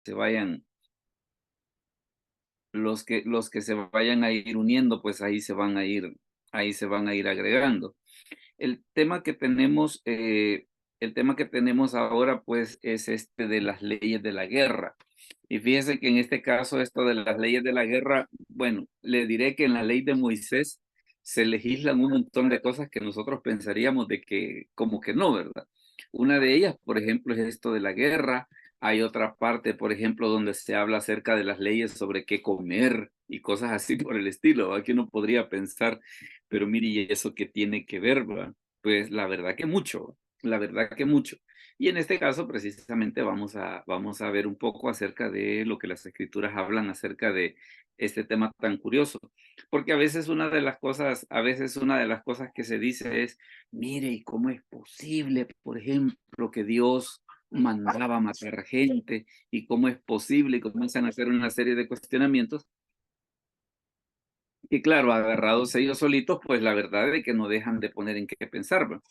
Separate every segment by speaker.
Speaker 1: se vayan, los que se vayan a ir uniendo, pues ahí se van a ir agregando. El tema que tenemos, el tema que tenemos ahora, pues, es este de las leyes de la guerra. Y fíjese que en este caso, esto de las leyes de la guerra, bueno, le diré que en la ley de Moisés se legislan un montón de cosas que nosotros pensaríamos de que, como que no, ¿verdad? Una de ellas, por ejemplo, es esto de la guerra. Hay otra parte, por ejemplo, donde se habla acerca de las leyes sobre qué comer y cosas así por el estilo, ¿verdad? Que uno podría pensar, pero mire, ¿y eso qué tiene que ver, verdad? Pues la verdad que mucho, la verdad que mucho. Y en este caso, precisamente, vamos a ver un poco acerca de lo que las escrituras hablan acerca de este tema tan curioso. Porque a veces una de las cosas que se dice es, mire, ¿y cómo es posible, por ejemplo, que Dios mandaba matar gente? ¿Y cómo es posible? Y comienzan a hacer una serie de cuestionamientos que, claro, agarrados ellos solitos, pues la verdad es que no dejan de poner en qué pensar, ¿va?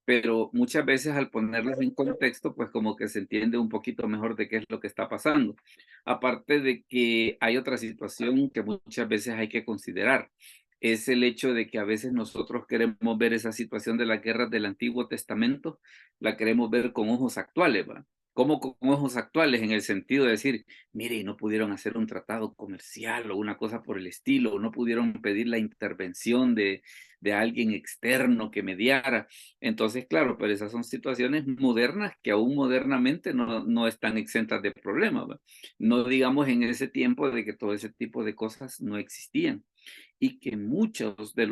Speaker 1: Pero muchas veces al ponerlos en contexto, pues como que se entiende un poquito mejor de qué es lo que está pasando. Aparte de que hay otra situación que muchas veces hay que considerar, es el hecho de que a veces nosotros queremos ver esa situación de las guerras del Antiguo Testamento, la queremos ver con ojos actuales, ¿va? Como con ojos actuales en el sentido de decir, mire, y no pudieron hacer un tratado comercial o una cosa por el estilo, o no pudieron pedir la intervención de alguien externo que mediara. Entonces, claro, pero esas son situaciones modernas que aún modernamente no están exentas de problemas, ¿va? No digamos en ese tiempo de que todo ese tipo de cosas no existían y que muchas de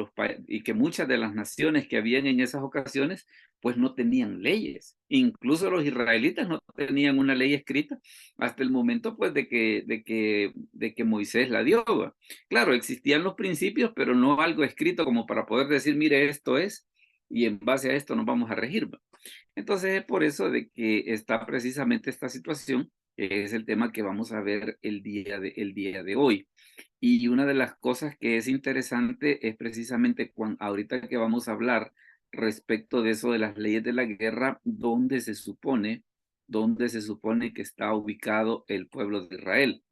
Speaker 1: las naciones que habían en esas ocasiones, pues no tenían leyes. Incluso los israelitas no tenían una ley escrita hasta el momento, pues, de que Moisés la dio, ¿va? Claro, existían los principios, pero no algo escrito como para poder decir, mire, esto es, y en base a esto nos vamos a regir, ¿va? Entonces es por eso de que está precisamente esta situación, que es el tema que vamos a ver el día de hoy. Y una de las cosas que es interesante es precisamente ahorita que vamos a hablar respecto de eso de las leyes de la guerra, dónde se supone que está ubicado el pueblo de Israel.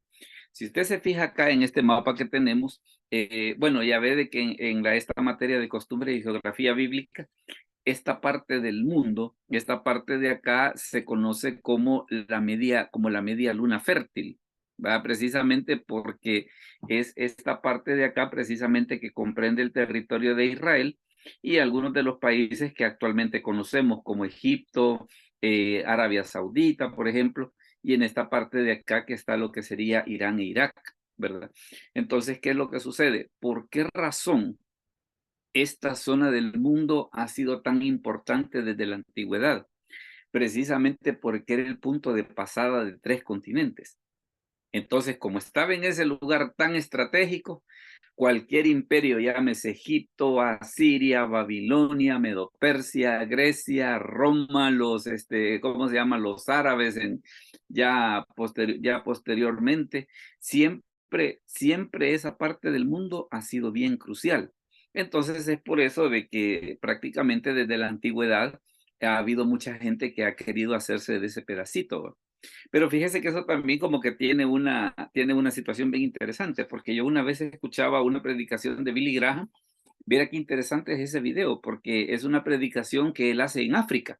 Speaker 1: Si usted se fija acá en este mapa que tenemos, bueno, ya ve de que esta materia de costumbre y geografía bíblica, esta parte del mundo, esta parte de acá se conoce como la media luna fértil, ¿verdad? Precisamente porque es esta parte de acá precisamente que comprende el territorio de Israel y algunos de los países que actualmente conocemos como Egipto, Arabia Saudita, por ejemplo, y en esta parte de acá que está lo que sería Irán e Irak, ¿verdad? Entonces, ¿qué es lo que sucede? ¿Por qué razón esta zona del mundo ha sido tan importante desde la antigüedad? Precisamente porque era el punto de pasada de tres continentes. Entonces, como estaba en ese lugar tan estratégico, cualquier imperio, llámese Egipto, Asiria, Babilonia, Medo-Persia, Grecia, Roma, ¿cómo se llama? Los árabes ya posteriormente, siempre esa parte del mundo ha sido bien crucial. Entonces es por eso de que prácticamente desde la antigüedad ha habido mucha gente que ha querido hacerse de ese pedacito, ¿va? Pero fíjese que eso también como que tiene una situación bien interesante, porque yo una vez escuchaba una predicación de Billy Graham. Mira qué interesante es ese video, porque es una predicación que él hace en África,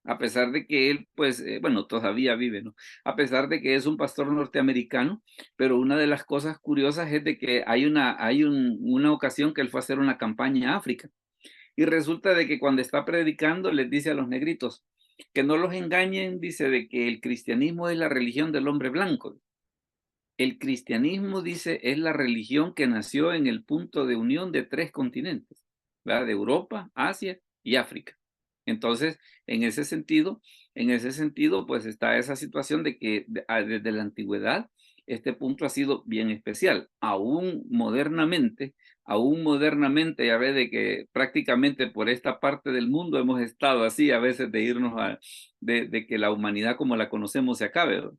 Speaker 1: a pesar de que él, pues, bueno, todavía vive, ¿no? A pesar de que es un pastor norteamericano, pero una de las cosas curiosas es de que hay una ocasión que él fue a hacer una campaña a África. Y resulta de que cuando está predicando les dice a los negritos que no los engañen, dice de que el cristianismo es la religión del hombre blanco. El cristianismo, dice, es la religión que nació en el punto de unión de tres continentes, ¿verdad? De Europa, Asia y África. Entonces, en ese sentido, pues está esa situación de que desde la antigüedad este punto ha sido bien especial. Aún modernamente, ya ve de que prácticamente por esta parte del mundo hemos estado así, a veces de irnos de que la humanidad como la conocemos se acabe, ¿verdad?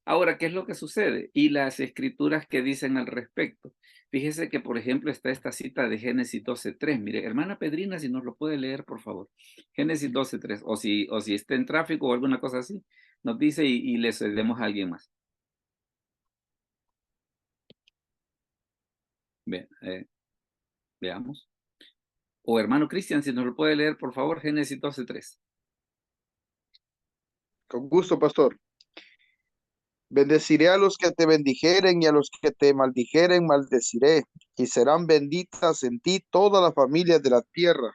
Speaker 1: Ahora, ¿qué es lo que sucede? Y las escrituras que dicen al respecto. Fíjese que, por ejemplo, está esta cita de Génesis 12:3. Mire, hermana Pedrina, si nos lo puede leer, por favor. Génesis 12:3. O si está en tráfico o alguna cosa así, nos dice y le cedemos a alguien más. Ve- veamos. O hermano Cristian, si nos lo puede leer, por favor, Génesis 12:3.
Speaker 2: Con gusto, pastor. Bendeciré a los que te bendijeren y a los que te maldijeren, maldeciré. Y serán benditas en ti todas las familias de la tierra.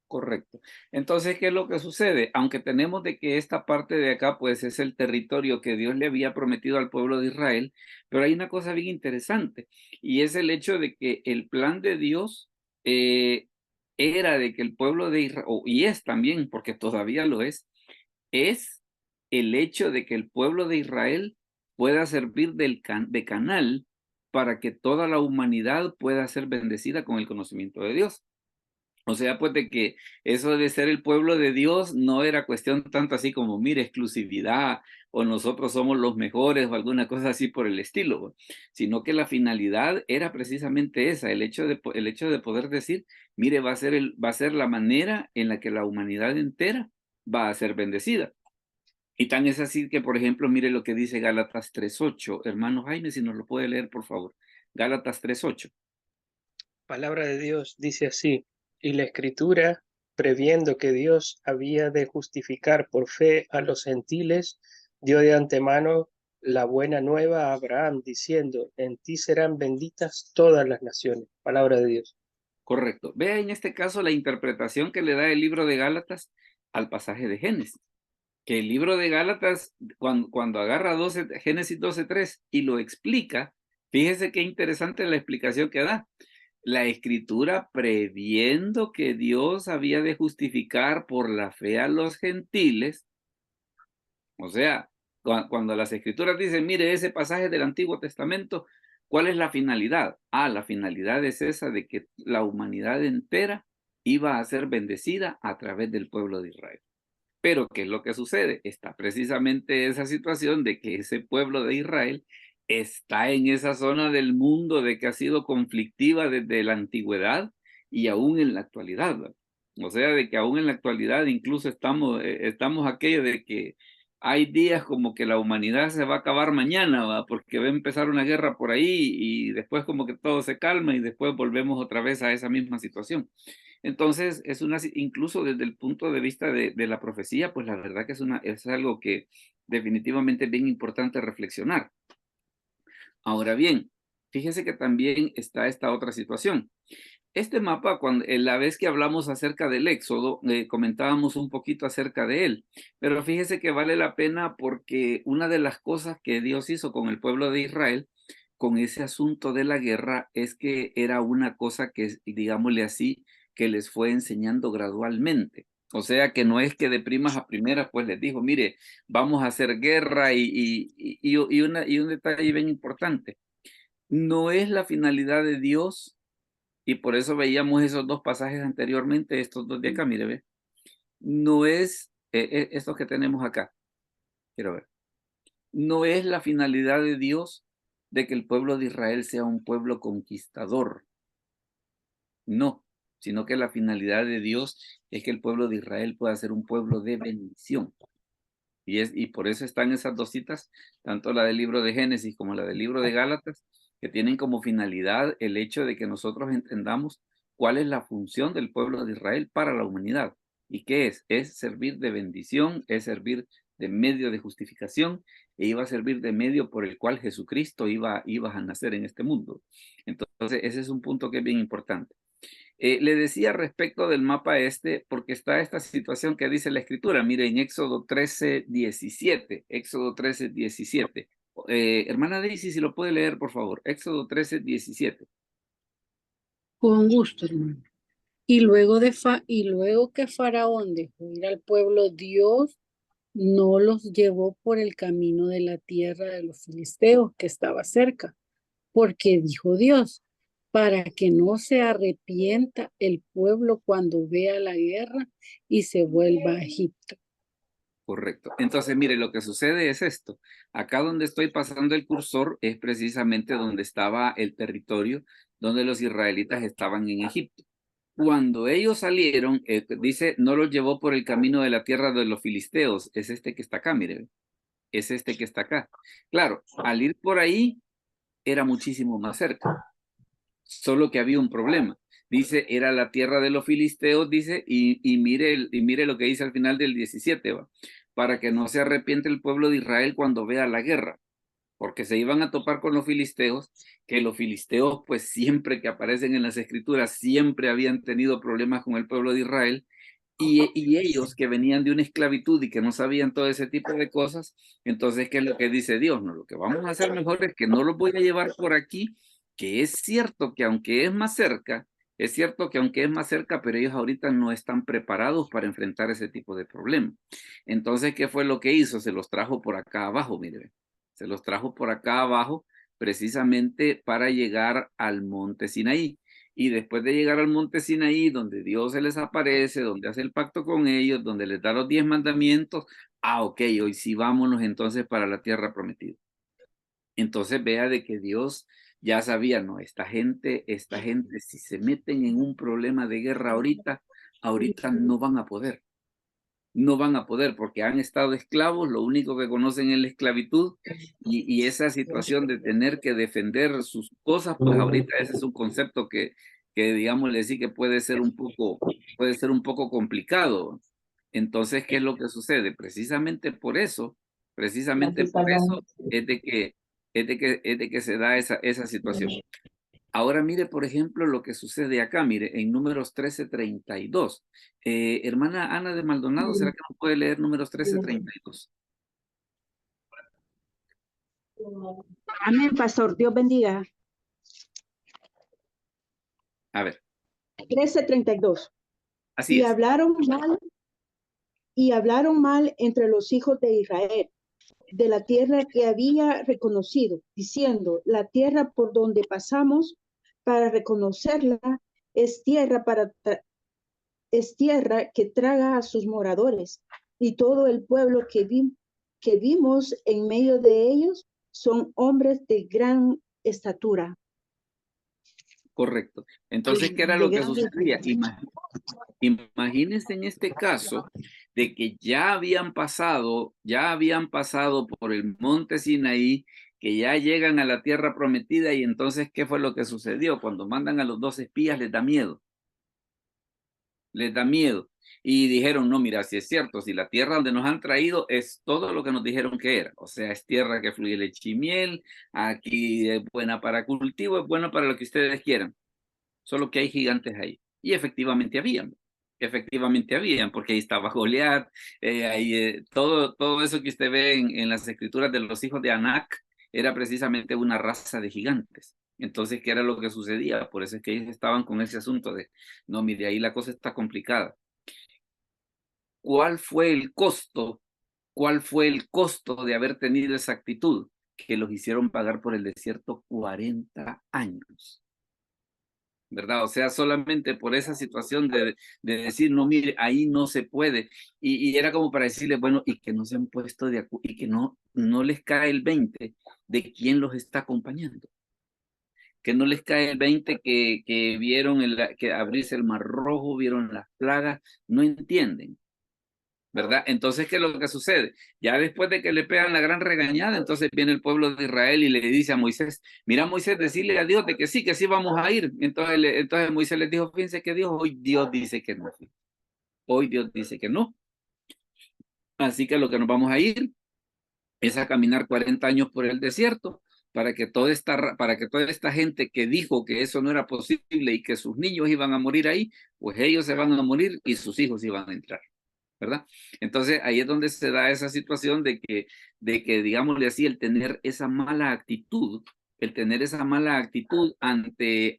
Speaker 1: Correcto. Entonces, ¿qué es lo que sucede? Aunque tenemos de que esta parte de acá, pues es el territorio que Dios le había prometido al pueblo de Israel, pero hay una cosa bien interesante, y es el hecho de que el plan de Dios eh, era de que el pueblo de Israel, y es también, porque todavía lo es el hecho de que el pueblo de Israel pueda servir de canal para que toda la humanidad pueda ser bendecida con el conocimiento de Dios. O sea, pues de que eso de ser el pueblo de Dios no era cuestión tanto así como, mire, exclusividad o nosotros somos los mejores o alguna cosa así por el estilo, ¿va? Sino que la finalidad era precisamente esa, el hecho de poder decir, mire, va a ser la manera en la que la humanidad entera va a ser bendecida. Y tan es así que, por ejemplo, mire lo que dice Gálatas 3:8. Hermano Jaime, si nos lo puede leer, por favor. Gálatas 3:8.
Speaker 3: Palabra de Dios dice así, y la Escritura, previendo que Dios había de justificar por fe a los gentiles, dio de antemano la buena nueva a Abraham, diciendo, en ti serán benditas todas las naciones. Palabra de Dios.
Speaker 1: Correcto. Vea en este caso la interpretación que le da el libro de Gálatas al pasaje de Génesis. Que el libro de Gálatas, cuando agarra Génesis 12:3 y lo explica, fíjese qué interesante la explicación que da. La escritura previendo que Dios había de justificar por la fe a los gentiles, o sea, cuando las escrituras dicen, mire ese pasaje del Antiguo Testamento, ¿cuál es la finalidad? La finalidad es esa de que la humanidad entera iba a ser bendecida a través del pueblo de Israel. Pero, ¿qué es lo que sucede? Está precisamente esa situación de que ese pueblo de Israel está en esa zona del mundo de que ha sido conflictiva desde la antigüedad y aún en la actualidad, ¿verdad? O sea, de que aún en la actualidad incluso estamos aquello de que hay días como que la humanidad se va a acabar mañana, ¿va? Porque va a empezar una guerra por ahí y después como que todo se calma y después volvemos otra vez a esa misma situación. Entonces, incluso desde el punto de vista de la profecía, pues la verdad que es algo que definitivamente es bien importante reflexionar. Ahora bien, fíjese que también está esta otra situación. Este mapa, la vez que hablamos acerca del Éxodo, comentábamos un poquito acerca de él, pero fíjese que vale la pena porque una de las cosas que Dios hizo con el pueblo de Israel, con ese asunto de la guerra, es que era una cosa que, digámosle así, que les fue enseñando gradualmente. O sea que no es que de primas a primeras pues les dijo, mire, vamos a hacer guerra y un detalle bien importante. No es la finalidad de Dios y por eso veíamos esos dos pasajes anteriormente, estos dos de acá, mire, ve. No es esto que tenemos acá. Quiero ver. No es la finalidad de Dios de que el pueblo de Israel sea un pueblo conquistador. No, sino que la finalidad de Dios es que el pueblo de Israel pueda ser un pueblo de bendición. Y por eso están esas dos citas, tanto la del libro de Génesis como la del libro de Gálatas, que tienen como finalidad el hecho de que nosotros entendamos cuál es la función del pueblo de Israel para la humanidad. ¿Y qué es? Es servir de bendición, es servir de medio de justificación e iba a servir de medio por el cual Jesucristo iba a nacer en este mundo. Entonces, ese es un punto que es bien importante. Le decía respecto del mapa este, porque está esta situación que dice la escritura. Mire, en Éxodo 13:17. Éxodo 13:17. Hermana Daisy, si lo puede leer, por favor. Éxodo 13:17.
Speaker 4: Con gusto, hermano. Y luego que Faraón dejó ir al pueblo, Dios no los llevó por el camino de la tierra de los filisteos que estaba cerca, porque dijo Dios, para que no se arrepienta el pueblo cuando vea la guerra y se vuelva a Egipto.
Speaker 1: Correcto. Entonces, mire, lo que sucede es esto. Acá donde estoy pasando el cursor es precisamente donde estaba el territorio donde los israelitas estaban en Egipto. Cuando ellos salieron, dice, no los llevó por el camino de la tierra de los filisteos. Es este que está acá, mire. Es este que está acá. Claro, al ir por ahí era muchísimo más cerca. solo que había un problema. Dice, era la tierra de los filisteos, dice, y mire lo que dice al final del 17, ¿va? Para que no se arrepiente el pueblo de Israel cuando vea la guerra, porque se iban a topar con los filisteos, que los filisteos, pues siempre que aparecen en las escrituras, siempre habían tenido problemas con el pueblo de Israel, y ellos que venían de una esclavitud y que no sabían todo ese tipo de cosas, entonces, ¿qué es lo que dice Dios? No, lo que vamos a hacer mejor es que no los voy a llevar por aquí, que es cierto que aunque es más cerca, es cierto que aunque es más cerca, pero ellos ahorita no están preparados para enfrentar ese tipo de problemas. Entonces, ¿qué fue lo que hizo? Se los trajo por acá abajo, mire, se los trajo por acá abajo precisamente para llegar al monte Sinaí. Y después de llegar al monte Sinaí, donde Dios se les aparece, donde hace el pacto con ellos, donde les da los 10 mandamientos, ok, hoy sí vámonos entonces para la tierra prometida. Entonces vea de que Dios ya sabía, no, esta gente, si se meten en un problema de guerra ahorita no van a poder. No van a poder porque han estado esclavos, lo único que conocen es la esclavitud y esa situación de tener que defender sus cosas, pues ahorita ese es un concepto que digamos, le sí que puede ser un poco complicado. Entonces, ¿qué es lo que sucede? Precisamente por eso es de que se da esa situación. Ahora mire, por ejemplo, lo que sucede acá, mire, en Números 13:32. Hermana Ana de Maldonado, ¿será que nos puede leer Números 13:32?
Speaker 5: Amén, pastor. Dios bendiga.
Speaker 1: A ver,
Speaker 5: 13:32.
Speaker 1: así
Speaker 5: Y
Speaker 1: es.
Speaker 5: hablaron mal entre los hijos de Israel de la tierra que había reconocido, diciendo, la tierra por donde pasamos para reconocerla es tierra que traga a sus moradores, y todo el pueblo que vimos en medio de ellos son hombres de gran estatura.
Speaker 1: Correcto. Entonces, ¿qué era lo que sucedía? Imagínense en este caso de que ya habían pasado por el monte Sinaí, que ya llegan a la tierra prometida y entonces, ¿qué fue lo que sucedió? Cuando mandan a los 2 espías les da miedo. Les da miedo. Y dijeron, no, mira, si es cierto, si la tierra donde nos han traído es todo lo que nos dijeron que era, o sea, es tierra que fluye leche y miel, aquí es buena para cultivo, es buena para lo que ustedes quieran, solo que hay gigantes ahí. Y efectivamente habían, porque ahí estaba Goliat, todo eso que usted ve en las escrituras de los hijos de Anac, era precisamente una raza de gigantes. Entonces, ¿qué era lo que sucedía? Por eso es que ellos estaban con ese asunto de, no, mire, ahí la cosa está complicada. ¿Cuál fue el costo? ¿Cuál fue el costo de haber tenido esa actitud? Que los hicieron pagar por el desierto 40 años. ¿Verdad? O sea, solamente por esa situación de decir, no, mire, ahí no se puede. Y era como para decirle, bueno, y que no se han puesto de acuerdo, y que no les cae el 20 de quién los está acompañando. Que no les cae el 20 que vieron que abrirse el Mar Rojo, vieron las plagas, no entienden. ¿Verdad? Entonces, ¿qué es lo que sucede? Ya después de que le pegan la gran regañada, entonces viene el pueblo de Israel y le dice a Moisés, mira Moisés, decirle a Dios de que sí vamos a ir. Entonces Moisés les dijo, fíjense que hoy Dios dice que no. Hoy Dios dice que no. Así que lo que nos vamos a ir es a caminar 40 años por el desierto para que toda esta gente que dijo que eso no era posible y que sus niños iban a morir ahí, pues ellos se van a morir y sus hijos iban a entrar. ¿Verdad? Entonces ahí es donde se da esa situación de que digámosle así, el tener esa mala actitud ante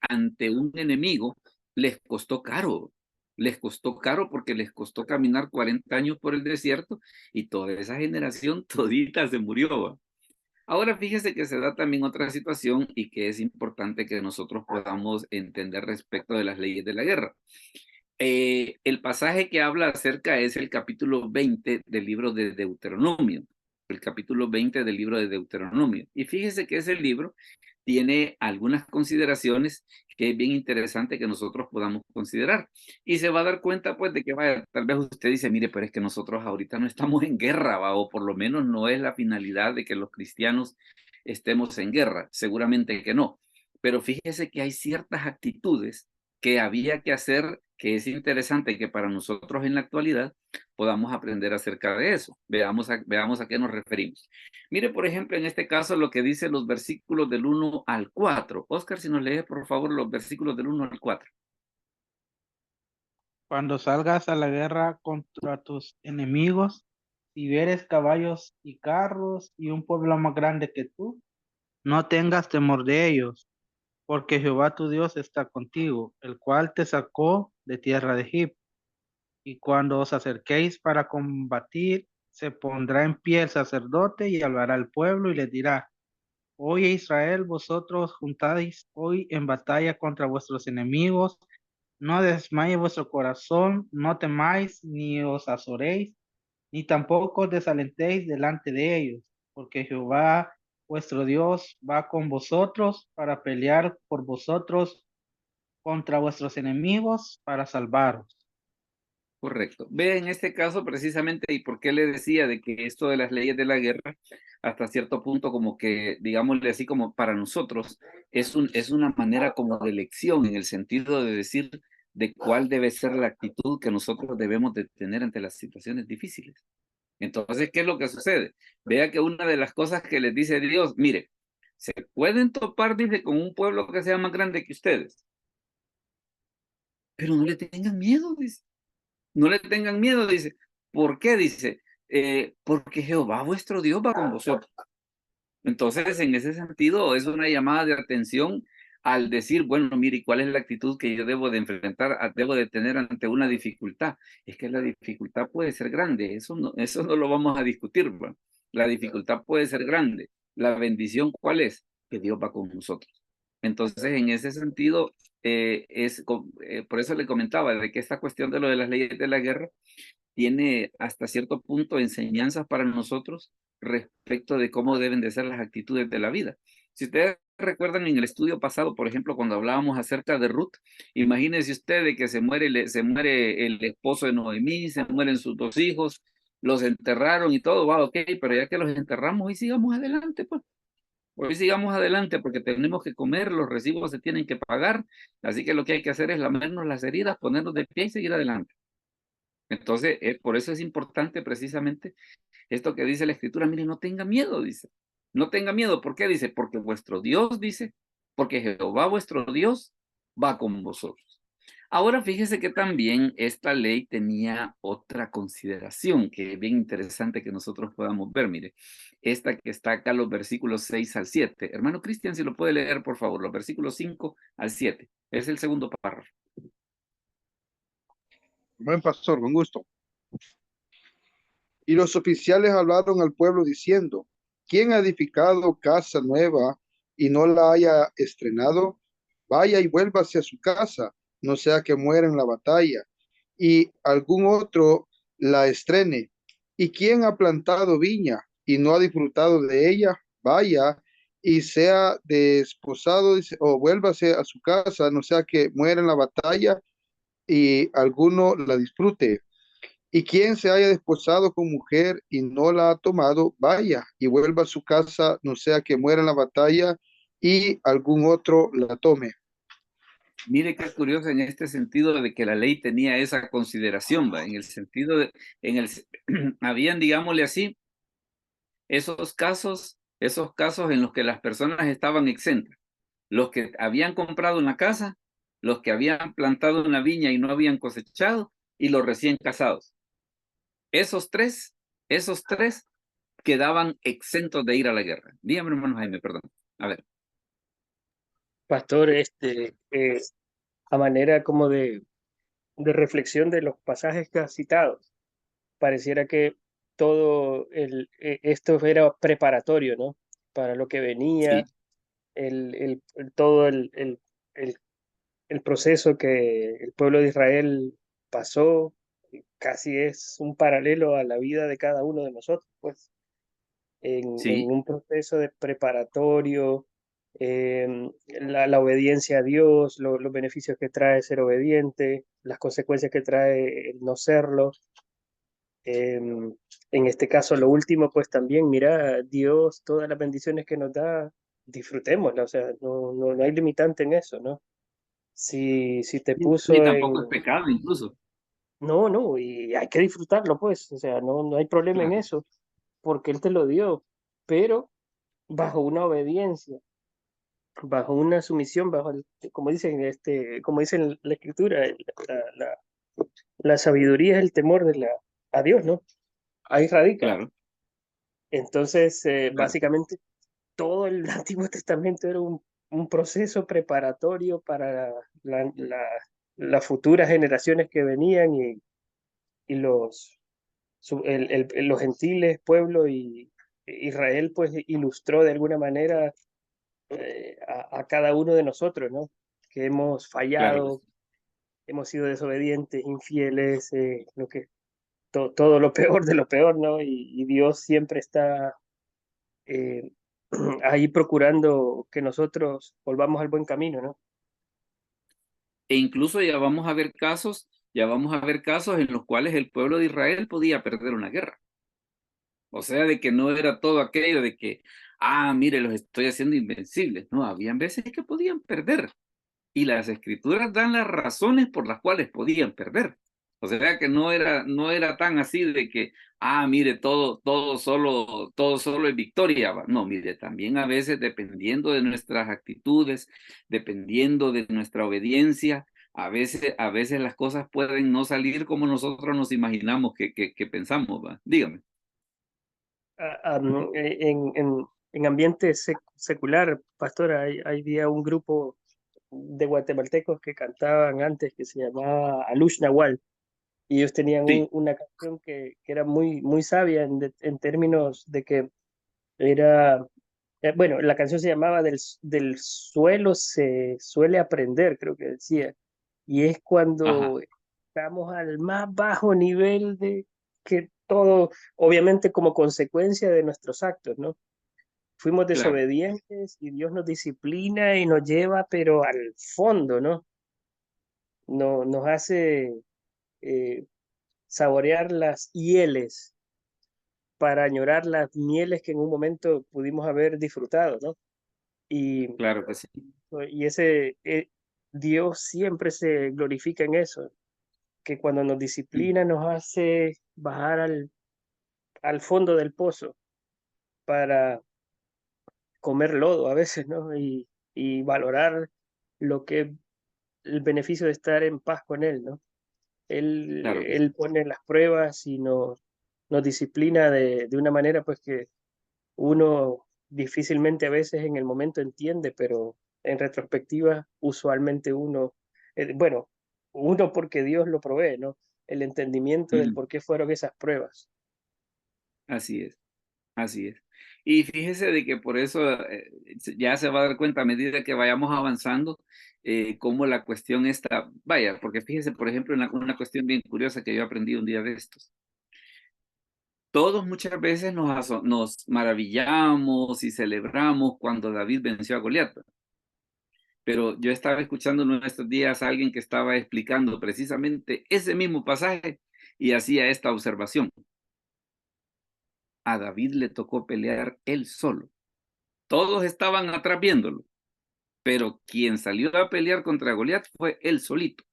Speaker 1: un enemigo, les costó caro porque les costó caminar 40 años por el desierto y toda esa generación todita se murió. ¿Va? Ahora fíjese que se da también otra situación y que es importante que nosotros podamos entender respecto de las leyes de la guerra. El pasaje que habla acerca es el capítulo 20 del libro de Deuteronomio. El capítulo 20 del libro de Deuteronomio. Y fíjese que ese libro tiene algunas consideraciones que es bien interesante que nosotros podamos considerar. Y se va a dar cuenta, pues, de que tal vez usted dice, mire, pero es que nosotros ahorita no estamos en guerra, ¿va? O por lo menos no es la finalidad de que los cristianos estemos en guerra. Seguramente que no. pero fíjese que hay ciertas actitudes que había que hacer, que es interesante que para nosotros en la actualidad podamos aprender acerca de eso. Veamos a qué nos referimos. Mire, por ejemplo, en este caso lo que dice los versículos del 1 al 4. Oscar, si nos lees, por favor, los versículos del 1 al 4.
Speaker 6: Cuando salgas a la guerra contra tus enemigos, si vieres caballos y carros y un pueblo más grande que tú, no tengas temor de ellos, porque Jehová tu Dios está contigo, el cual te sacó de tierra de Egipto. Y cuando os acerquéis para combatir, se pondrá en pie el sacerdote y hablará al pueblo y les dirá: Oye Israel, vosotros juntáis hoy en batalla contra vuestros enemigos. No desmaye vuestro corazón, no temáis, ni os azoréis, ni tampoco os desalentéis delante de ellos, porque Jehová vuestro Dios va con vosotros para pelear por vosotros contra vuestros enemigos, para salvaros.
Speaker 1: Correcto. Ve en este caso precisamente, y por qué le decía de que esto de las leyes de la guerra, hasta cierto punto como que, digámosle así, como para nosotros, es una manera como de elección, en el sentido de decir de cuál debe ser la actitud que nosotros debemos de tener ante las situaciones difíciles. Entonces, ¿qué es lo que sucede? Vea que una de las cosas que les dice Dios, mire, se pueden topar, dice, con un pueblo que sea más grande que ustedes, pero no le tengan miedo, dice. No le tengan miedo, dice. ¿Por qué? Dice, porque Jehová vuestro Dios va con vosotros. Entonces, en ese sentido, es una llamada de atención al decir, bueno, mire, ¿y cuál es la actitud que yo debo de enfrentar, debo de tener ante una dificultad? Es que la dificultad puede ser grande, eso no lo vamos a discutir, ¿va? La dificultad puede ser grande. La bendición, ¿cuál es? Que Dios va con nosotros. Entonces, en ese sentido, por eso le comentaba de que esta cuestión de lo de las leyes de la guerra tiene hasta cierto punto enseñanzas para nosotros respecto de cómo deben de ser las actitudes de la vida. Si ustedes recuerdan en el estudio pasado, por ejemplo, cuando hablábamos acerca de Ruth, imagínense ustedes que se muere el esposo de Noemí, se mueren sus dos hijos, los enterraron y todo, va, ok, pero ya que los enterramos, hoy sigamos adelante, pues. Hoy sigamos adelante porque tenemos que comer, los recibos se tienen que pagar, así que lo que hay que hacer es lamernos las heridas, ponernos de pie y seguir adelante. Entonces, por eso es importante precisamente esto que dice la Escritura, mire, no tenga miedo, dice. No tenga miedo, ¿por qué? Dice, porque vuestro Dios, dice, porque Jehová vuestro Dios va con vosotros. Ahora fíjese que también esta ley tenía otra consideración que es bien interesante que nosotros podamos ver, mire, esta que está acá, los versículos 6 al 7. Hermano Cristian, si lo puede leer, por favor, los versículos 5 al 7. Es el segundo párrafo.
Speaker 2: Buen pastor, con gusto. Y los oficiales hablaron al pueblo diciendo: ¿Quién ha edificado casa nueva y no la haya estrenado? Vaya y vuélvase a su casa, no sea que muera en la batalla, y algún otro la estrene. ¿Y quién ha plantado viña y no ha disfrutado de ella? Vaya y sea desposado, o vuélvase a su casa, no sea que muera en la batalla y alguno la disfrute. Y quien se haya desposado con mujer y no la ha tomado, vaya y vuelva a su casa, no sea que muera en la batalla y algún otro la tome.
Speaker 1: Mire qué curioso en este sentido de que la ley tenía esa consideración, ¿va? En el sentido de, habían, digámosle así, esos casos en los que las personas estaban exentas. Los que habían comprado una casa, los que habían plantado una viña y no habían cosechado, y los recién casados. Esos tres quedaban exentos de ir a la guerra. Dígame, hermano Jaime, perdón. A ver.
Speaker 3: Pastor, a manera como de reflexión de los pasajes que has citado, pareciera que esto era preparatorio, ¿no? Para lo que venía,
Speaker 1: Sí,
Speaker 3: todo el proceso que el pueblo de Israel pasó, casi es un paralelo a la vida de cada uno de nosotros, pues, en
Speaker 1: sí,
Speaker 3: un proceso de preparatorio, la obediencia a Dios, los beneficios que trae ser obediente, las consecuencias que trae el no serlo. En este caso, lo último, pues también, mira, Dios, todas las bendiciones que nos da, disfrutémosla, o sea, no hay limitante en eso, ¿no? Si te
Speaker 1: Ni
Speaker 3: puso
Speaker 1: tampoco es
Speaker 3: en...
Speaker 1: pecado incluso.
Speaker 3: No, y hay que disfrutarlo, pues, o sea, no hay problema en
Speaker 1: Claro,
Speaker 3: eso, porque Él te lo dio, pero bajo una obediencia, bajo una sumisión, como dicen, como dice en la Escritura, la, la- la sabiduría es el temor a Dios, ¿no? Ahí radica.
Speaker 1: claro,
Speaker 3: Entonces,
Speaker 1: claro.
Speaker 3: básicamente, todo el Antiguo Testamento era un proceso preparatorio para las futuras generaciones que venían y los gentiles, pueblo y Israel, pues ilustró de alguna manera a cada uno de nosotros, ¿no? Que hemos
Speaker 1: Claro que
Speaker 3: fallado,
Speaker 1: sí.
Speaker 3: hemos sido desobedientes, infieles, todo lo peor de lo peor, ¿no? Y Dios siempre está eh, ahí procurando que nosotros volvamos al buen camino, ¿no?
Speaker 1: E incluso ya vamos a ver casos en los cuales el pueblo de Israel podía perder una guerra. O sea, de que no era todo aquello de que, mire, los estoy haciendo invencibles. No, habían veces que podían perder. Y las escrituras dan las razones por las cuales podían perder. O sea que no era tan así de que, mire, todo solo es victoria. No, mire, también a veces dependiendo de nuestras actitudes, dependiendo de nuestra obediencia, a veces las cosas pueden no salir como nosotros nos imaginamos que pensamos, ¿va? Dígame.
Speaker 3: En ambiente secular, pastor, había un grupo de guatemaltecos que cantaban antes que se llamaba Alush Nahual y ellos tenían
Speaker 1: Sí,
Speaker 3: una canción que era muy sabia en términos de que era, bueno, la canción se llamaba del suelo se suele aprender, creo que decía, y es
Speaker 1: ajá,
Speaker 3: cuando estamos al más bajo nivel de que todo, obviamente como consecuencia de nuestros actos, ¿no? Fuimos
Speaker 1: claro,
Speaker 3: desobedientes y Dios nos disciplina y nos lleva, pero al fondo, ¿no? No, nos hace eh, saborear las hieles para añorar las mieles que en un momento pudimos haber disfrutado, ¿no? Y,
Speaker 1: claro que sí.
Speaker 3: y Dios siempre se glorifica en eso, que cuando nos
Speaker 1: Mm,
Speaker 3: disciplina nos hace bajar al fondo del pozo para comer lodo a veces, ¿no? Y valorar lo que el beneficio de estar en paz con Él, ¿no?
Speaker 1: claro que sí.
Speaker 3: Él pone las pruebas y nos disciplina de una manera pues que uno difícilmente a veces en el momento entiende, pero en retrospectiva usualmente bueno, uno porque Dios lo provee, ¿no? El entendimiento del
Speaker 1: Ujú,
Speaker 3: por qué fueron esas pruebas.
Speaker 1: así es. Así es. Y fíjese de que por eso ya se va a dar cuenta a medida que vayamos avanzando, cómo la cuestión está, vaya, porque fíjese, por ejemplo, en una cuestión bien curiosa que yo aprendí un día de estos. Todos muchas veces nos maravillamos y celebramos cuando David venció a Goliat, pero yo estaba escuchando en estos días a alguien que estaba explicando precisamente ese mismo pasaje y hacía esta observación. A David le tocó pelear él solo. Todos estaban atrás viéndolo, pero quien salió a pelear contra Goliat fue él solito.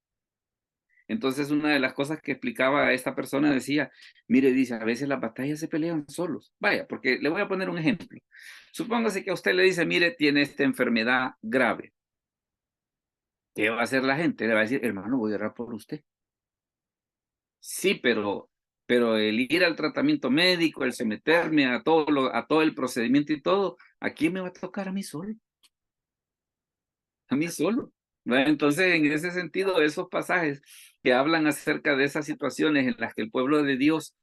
Speaker 1: Entonces, una de las cosas que explicaba a esta persona decía, mire, dice, a veces las batallas se pelean solos. Vaya, porque le voy a poner un ejemplo. Supóngase que a usted le dice, mire, tiene esta enfermedad grave. ¿Qué va a hacer la gente? Le va a decir, hermano, voy a orar por usted. Sí, pero el ir al tratamiento médico, el someterme a todo el procedimiento y todo, ¿a quién me va a tocar? A mí solo. A mí solo. ¿Verdad? Entonces, en ese sentido, esos pasajes que hablan acerca de esas situaciones en las que el pueblo de Dios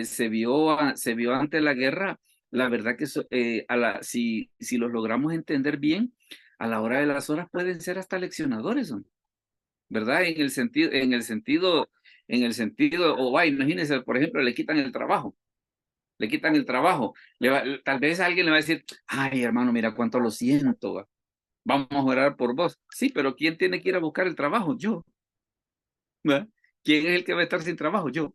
Speaker 1: se vio ante la guerra, la verdad que si los logramos entender bien, a la hora de las horas pueden ser hasta leccionadores, ¿no? ¿Verdad? En el sentido, imagínense, por ejemplo, le quitan el trabajo, tal vez alguien le va a decir, ay, hermano, mira cuánto lo siento, ¿va? Vamos a orar por vos. Sí, pero ¿quién tiene que ir a buscar el trabajo? Yo. ¿Verdad? ¿Quién es el que va a estar sin trabajo? Yo.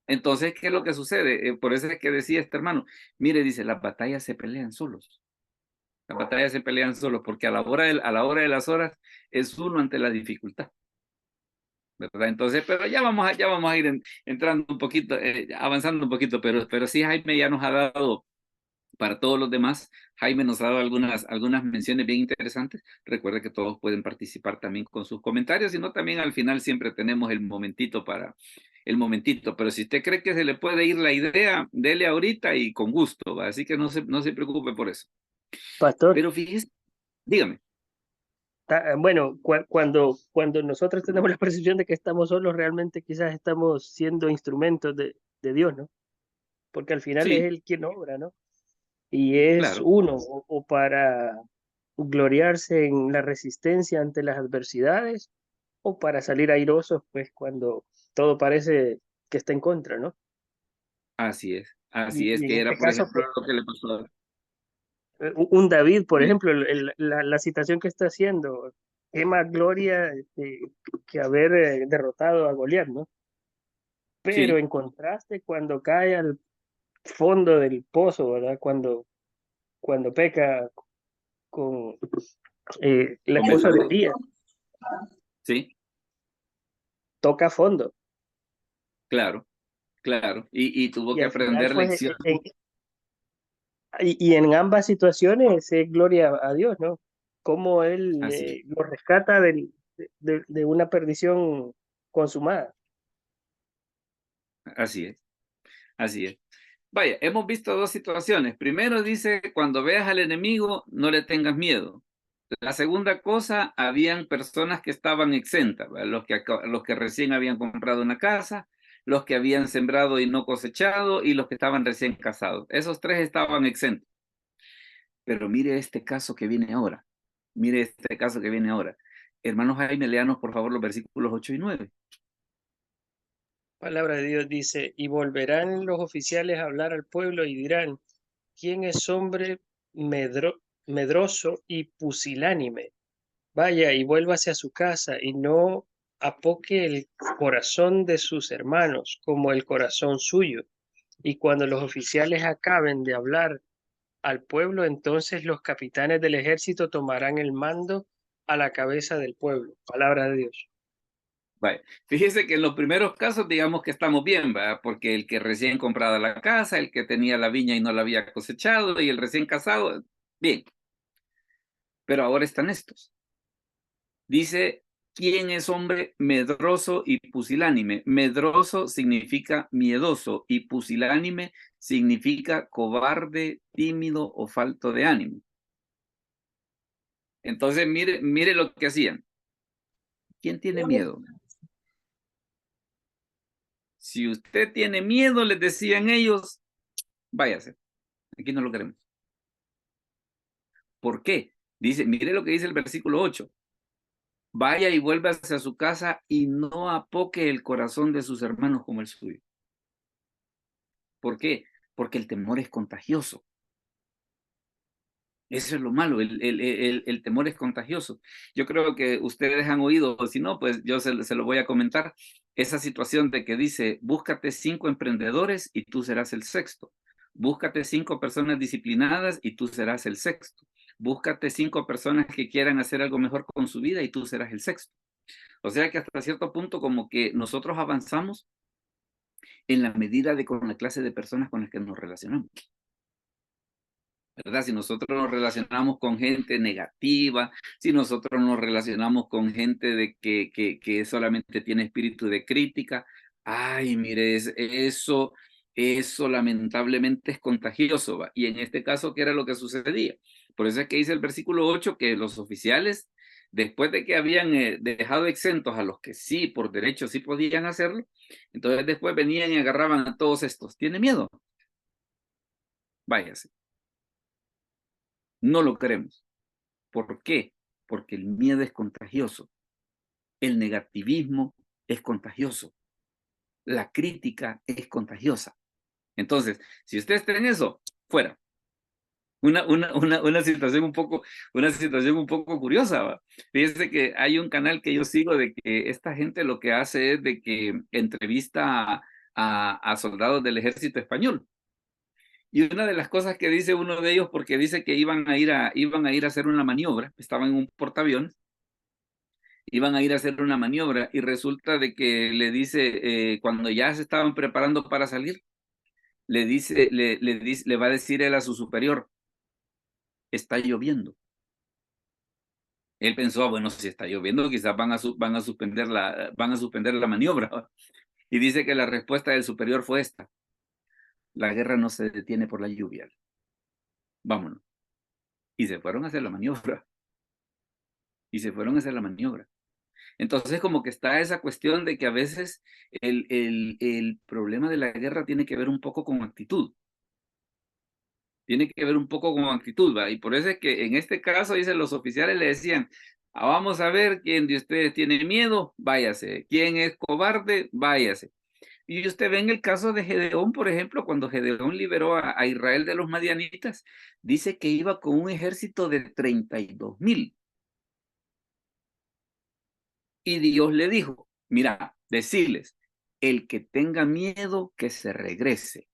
Speaker 1: Entonces, ¿qué es lo que sucede? Por eso es que decía este hermano, mire, dice, las batallas se pelean solos. Las batallas se pelean solos, porque a la hora de las horas es uno ante la dificultad, ¿verdad? Entonces, pero ya vamos a ir entrando un poquito, avanzando un poquito, pero sí Jaime ya nos ha dado, para todos los demás, Jaime nos ha dado algunas menciones bien interesantes. Recuerde que todos pueden participar también con sus comentarios, sino también al final siempre tenemos el momentito pero si usted cree que se le puede ir la idea, dele ahorita y con gusto, ¿va? Así que no se preocupe por eso.
Speaker 3: Pastor,
Speaker 1: Pero fíjese, dígame.
Speaker 3: bueno, cuando nosotros tenemos la percepción de que estamos solos, realmente quizás estamos siendo instrumentos de Dios, ¿no? Porque al final es
Speaker 1: Sí,
Speaker 3: Él quien obra, ¿no? Y es
Speaker 1: claro,
Speaker 3: uno, o para gloriarse en la resistencia ante las adversidades, o para salir airosos, pues cuando todo parece que está en contra, ¿no?
Speaker 1: así es
Speaker 3: Y en
Speaker 1: que era,
Speaker 3: este
Speaker 1: por
Speaker 3: caso,
Speaker 1: ejemplo,
Speaker 3: pues,
Speaker 1: lo que le pasó.
Speaker 3: un David, por
Speaker 1: Sí,
Speaker 3: ejemplo, la citación que está haciendo, qué más gloria que haber derrotado a Goliat, ¿no? Pero
Speaker 1: sí,
Speaker 3: en contraste, cuando cae al fondo del pozo, ¿verdad? Cuando peca con la esposa de
Speaker 1: comenzó,
Speaker 3: Elías,
Speaker 1: sí,
Speaker 3: toca fondo.
Speaker 1: claro, claro, y tuvo
Speaker 3: Y
Speaker 1: que
Speaker 3: al final,
Speaker 1: aprender
Speaker 3: pues,
Speaker 1: lecciones.
Speaker 3: y en ambas situaciones es gloria a Dios, ¿no? Cómo Él
Speaker 1: Así,
Speaker 3: lo rescata de una perdición consumada.
Speaker 1: así es, así es. Vaya, hemos visto dos situaciones. Primero dice, cuando veas al enemigo, no le tengas miedo. La segunda cosa, habían personas que estaban exentas, ¿verdad? Los que recién habían comprado una casa, los que habían sembrado y no cosechado, y los que estaban recién casados. Esos tres estaban exentos. Pero mire este caso que viene ahora. Mire este caso que viene ahora. Hermano Jaime, léanos por favor los versículos 8 y 9.
Speaker 3: Palabra de Dios dice, y volverán los oficiales a hablar al pueblo y dirán, ¿quién es hombre medroso y pusilánime? Vaya y vuélvase a su casa y no apoque el corazón de sus hermanos como el corazón suyo. Y cuando los oficiales acaben de hablar al pueblo, entonces los capitanes del ejército tomarán el mando a la cabeza del pueblo. Palabra de Dios.
Speaker 1: Vaya, fíjese que en los primeros casos digamos que estamos bien, ¿verdad? Porque el que recién comprado la casa, el que tenía la viña y no la había cosechado, y el recién casado, bien. Pero ahora están estos. Dice, ¿quién es hombre medroso y pusilánime? Medroso significa miedoso y pusilánime significa cobarde, tímido o falto de ánimo. Entonces, mire lo que hacían. ¿Quién tiene miedo? Si usted tiene miedo, les decían ellos, váyase, aquí no lo queremos. ¿Por qué? Dice, mire lo que dice el versículo 8. Vaya y vuélvase a su casa y no apoque el corazón de sus hermanos como el suyo. ¿Por qué? Porque el temor es contagioso. Eso es lo malo, el temor es contagioso. Yo creo que ustedes han oído, o si no, pues yo se lo voy a comentar, esa situación de que dice, búscate 5 emprendedores y tú serás el sexto. Búscate 5 personas disciplinadas y tú serás el sexto. Búscate 5 personas que quieran hacer algo mejor con su vida y tú serás el sexto. O sea que hasta cierto punto como que nosotros avanzamos en la medida de con la clase de personas con las que nos relacionamos. ¿Verdad? Si nosotros nos relacionamos con gente negativa, si nosotros nos relacionamos con gente que solamente tiene espíritu de crítica, ay, mire, eso lamentablemente es contagioso, ¿va? Y en este caso, ¿qué era lo que sucedía? Por eso es que dice el versículo 8 que los oficiales, después de que habían dejado exentos a los que sí, por derecho, sí podían hacerlo, entonces después venían y agarraban a todos estos. ¿Tiene miedo? Váyase. No lo queremos. ¿Por qué? Porque el miedo es contagioso, el negativismo es contagioso, la crítica es contagiosa. Entonces, si usted está en eso, fuera. Una situación un poco curiosa, ¿va? Fíjese que hay un canal que yo sigo de que esta gente lo que hace es de que entrevista a soldados del ejército español. Y una de las cosas que dice uno de ellos, porque dice que iban a ir a hacer una maniobra, estaban en un portaaviones, iban a ir a hacer una maniobra y resulta de que le dice, cuando ya se estaban preparando para salir, le va a decir él a su superior, está lloviendo. Él pensó, "Ah, bueno, si está lloviendo, quizás van a suspender la maniobra". Y dice que la respuesta del superior fue esta: la guerra no se detiene por la lluvia. Vámonos. Y se fueron a hacer la maniobra. Y se fueron a hacer la maniobra. Entonces, como que está esa cuestión de que a veces el problema de la guerra tiene que ver un poco con actitud. Tiene que ver un poco con actitud, ¿va? Y por eso es que en este caso, dicen, los oficiales le decían, "Ah, vamos a ver quién de ustedes tiene miedo, váyase. ¿Quién es cobarde? Váyase". Y usted ve en el caso de Gedeón, por ejemplo, cuando Gedeón liberó a Israel de los madianitas, dice que iba con un ejército de 32,000. Y Dios le dijo, mira, decirles, el que tenga miedo, que se regrese.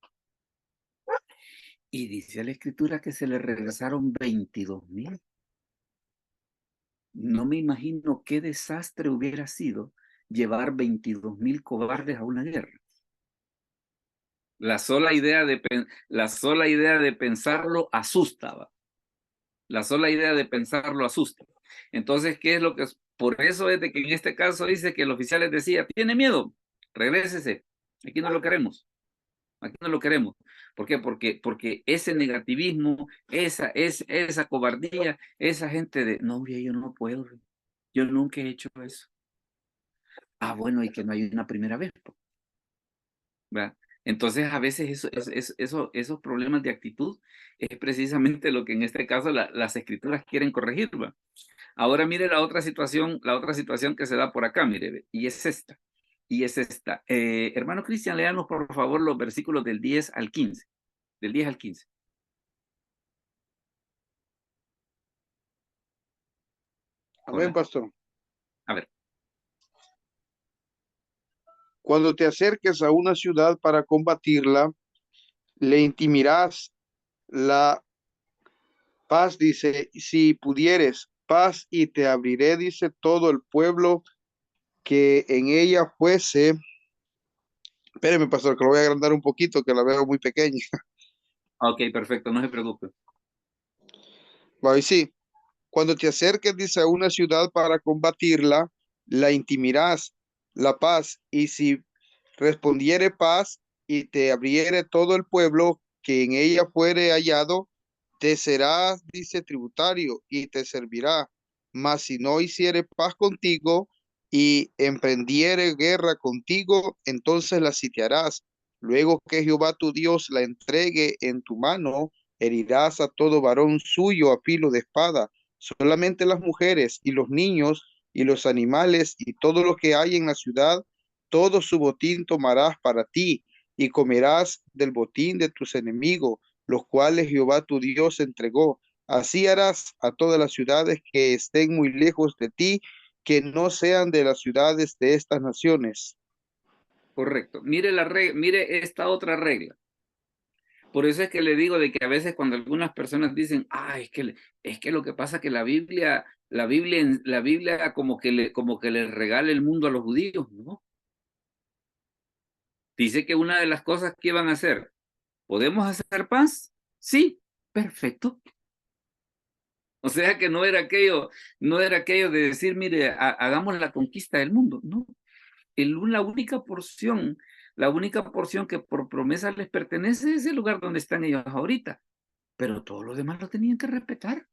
Speaker 1: Y dice la escritura que se le regresaron 22,000. No me imagino qué desastre hubiera sido llevar 22,000 cobardes a una guerra. La sola idea de pensarlo asustaba. La sola idea de pensarlo asusta. Entonces, ¿qué es lo que es? Por eso es de que en este caso dice que el oficial les decía, ¿tiene miedo? Regrésese. Aquí no lo queremos. Aquí no lo queremos. ¿Por qué? Porque ese negativismo, esa cobardía, esa gente de, no, yo no puedo. Yo nunca he hecho eso. Ah, bueno, y que no hay una primera vez, ¿verdad? Entonces, a veces esos problemas de actitud es precisamente lo que en este caso las escrituras quieren corregir, ¿va? Ahora mire la otra situación que se da por acá, mire, ve, y es esta. Hermano Cristian, léanos por favor los versículos del 10 al 15. Del 10 al 15.
Speaker 2: Amén,
Speaker 1: Hola.
Speaker 2: pastor.
Speaker 1: A ver.
Speaker 2: Cuando te acerques a una ciudad para combatirla, le intimirás la paz, dice, si pudieres, paz, y te abriré, dice, todo el pueblo que en ella fuese. Espéreme, pastor, que lo voy a agrandar un poquito, que la veo muy pequeña.
Speaker 1: Ok, perfecto, no se preocupe.
Speaker 2: Va, y sí, cuando te acerques, dice, a una ciudad para combatirla, la intimirás la paz, y si respondiere paz y te abriere todo el pueblo que en ella fuere hallado, te será, dice, tributario y te servirá. Mas si no hiciere paz contigo y emprendiere guerra contigo, entonces la sitiarás. Luego que Jehová tu Dios la entregue en tu mano, herirás a todo varón suyo a filo de espada. Solamente las mujeres y los niños y los animales y todo lo que hay en la ciudad, todo su botín tomarás para ti y comerás del botín de tus enemigos, los cuales Jehová tu Dios entregó. Así harás a todas las ciudades que estén muy lejos de ti, que no sean de las ciudades de estas naciones.
Speaker 1: Correcto. Mire esta otra regla. Por eso es que le digo de que a veces cuando algunas personas dicen, es que lo que pasa es que la Biblia como que le regala el mundo a los judíos, ¿no? Dice que una de las cosas que iban a hacer, ¿podemos hacer paz? Sí, perfecto. O sea que no era aquello de decir, mire, hagamos la conquista del mundo, no. La única porción que por promesa les pertenece es el lugar donde están ellos ahorita. Pero todo lo demás lo tenían que respetar.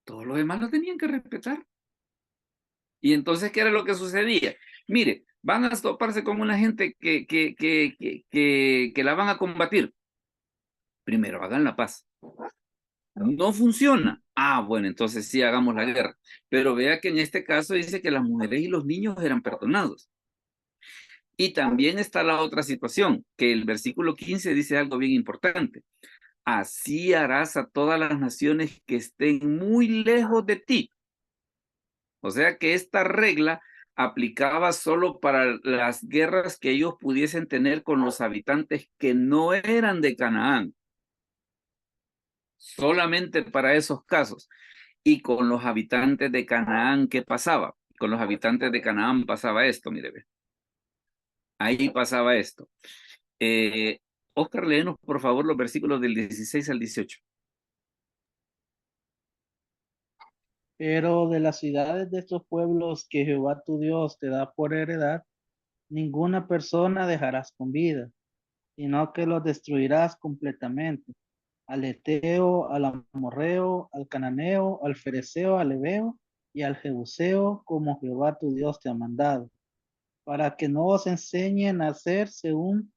Speaker 1: Todo lo demás lo tenían que respetar. Y entonces, ¿qué era lo que sucedía? Mire, van a toparse con una gente que la van a combatir. Primero, hagan la paz. No funciona. Ah, bueno, entonces sí, hagamos la guerra. Pero vea que en este caso dice que las mujeres y los niños eran perdonados. Y también está la otra situación, que el versículo 15 dice algo bien importante. Así harás a todas las naciones que estén muy lejos de ti. O sea que esta regla aplicaba solo para las guerras que ellos pudiesen tener con los habitantes que no eran de Canaán. Solamente para esos casos. Y con los habitantes de Canaán, ¿qué pasaba? Con los habitantes de Canaán pasaba esto, mire, ve. Ahí pasaba esto. Oscar, léenos por favor los versículos del 16 al 18.
Speaker 6: Pero de las ciudades de estos pueblos que Jehová tu Dios te da por heredad, ninguna persona dejarás con vida, sino que los destruirás completamente. Al Eteo, al Amorreo, al Cananeo, al Fereceo, al Ebeo y al Jebuseo, como Jehová tu Dios te ha mandado, para que no os enseñen a hacer según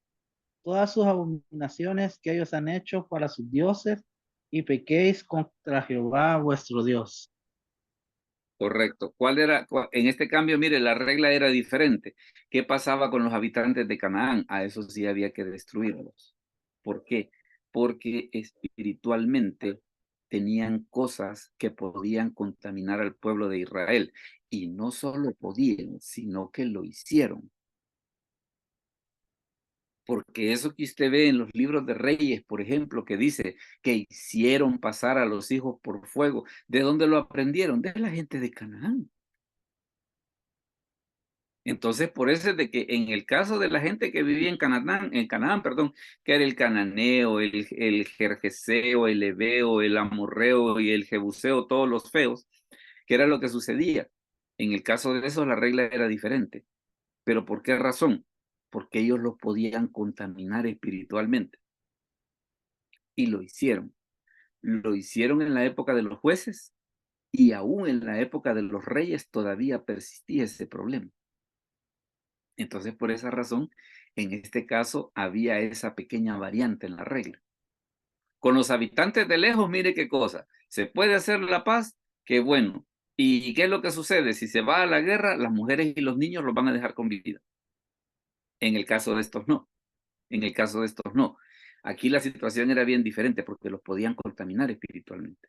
Speaker 6: todas sus abominaciones que ellos han hecho para sus dioses, y pequéis contra Jehová vuestro Dios.
Speaker 1: Correcto. ¿Cuál era? En este cambio, mire, la regla era diferente. ¿Qué pasaba con los habitantes de Canaán? A esos sí había que destruirlos. ¿Por qué? Porque espiritualmente tenían cosas que podían contaminar al pueblo de Israel. Y no solo podían, sino que lo hicieron. Porque eso que usted ve en los libros de Reyes, por ejemplo, que dice que hicieron pasar a los hijos por fuego, ¿de dónde lo aprendieron? De la gente de Canaán. Entonces, por eso es de que en el caso de la gente que vivía en Canaán, perdón, que era el cananeo, el jerjeseo, el ebeo, el amorreo y el jebuseo, todos los feos, que era lo que sucedía. En el caso de eso, la regla era diferente. ¿Pero por qué razón? Porque ellos los podían contaminar espiritualmente. Y lo hicieron. Lo hicieron en la época de los jueces y aún en la época de los reyes todavía persistía ese problema. Entonces, por esa razón, en este caso había esa pequeña variante en la regla. Con los habitantes de lejos, mire qué cosa. Se puede hacer la paz, qué bueno. ¿Y qué es lo que sucede? Si se va a la guerra, las mujeres y los niños los van a dejar con vida. En el caso de estos no. En el caso de estos no. Aquí la situación era bien diferente porque los podían contaminar espiritualmente.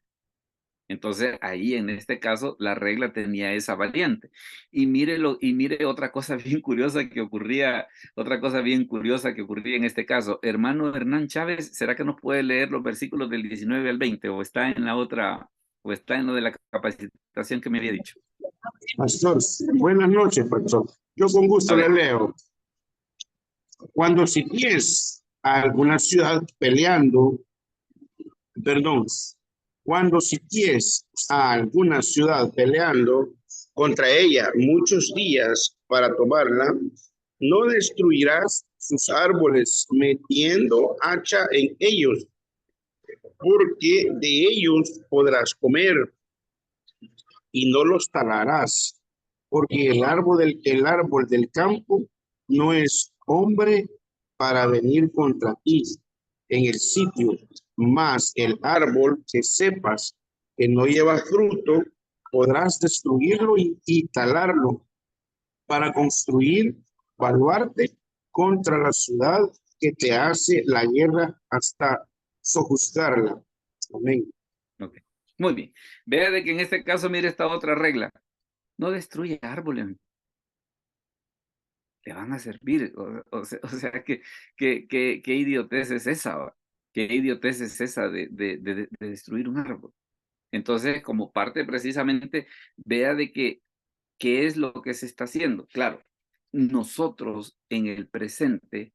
Speaker 1: Entonces, ahí en este caso, la regla tenía esa variante. Y mire otra cosa bien curiosa que ocurría, en este caso. Hermano Hernán Chávez, ¿será que nos puede leer los versículos del 19 al 20? ¿O está en la otra, o está en lo de la capacitación que me había dicho?
Speaker 7: Pastor, buenas noches, pastor. Yo con gusto le leo. Cuando sities a alguna ciudad peleando, cuando sities a alguna ciudad peleando contra ella muchos días para tomarla, no destruirás sus árboles metiendo hacha en ellos, porque de ellos podrás comer y no los talarás, porque el árbol del campo no es hombre para venir contra ti en el sitio, mas el árbol que sepas que no lleva fruto, podrás destruirlo y talarlo para construir baluarte contra la ciudad que te hace la guerra hasta sojuzgarla. Amén.
Speaker 1: Okay. Muy bien. Vea de que en este caso, mire esta otra regla. No destruye árboles. Le van a servir. O sea qué idiotez es esa. ¿Va? Qué idiotez es esa de destruir un árbol. Entonces, como parte precisamente, vea de que qué es lo que se está haciendo. Claro, nosotros en el presente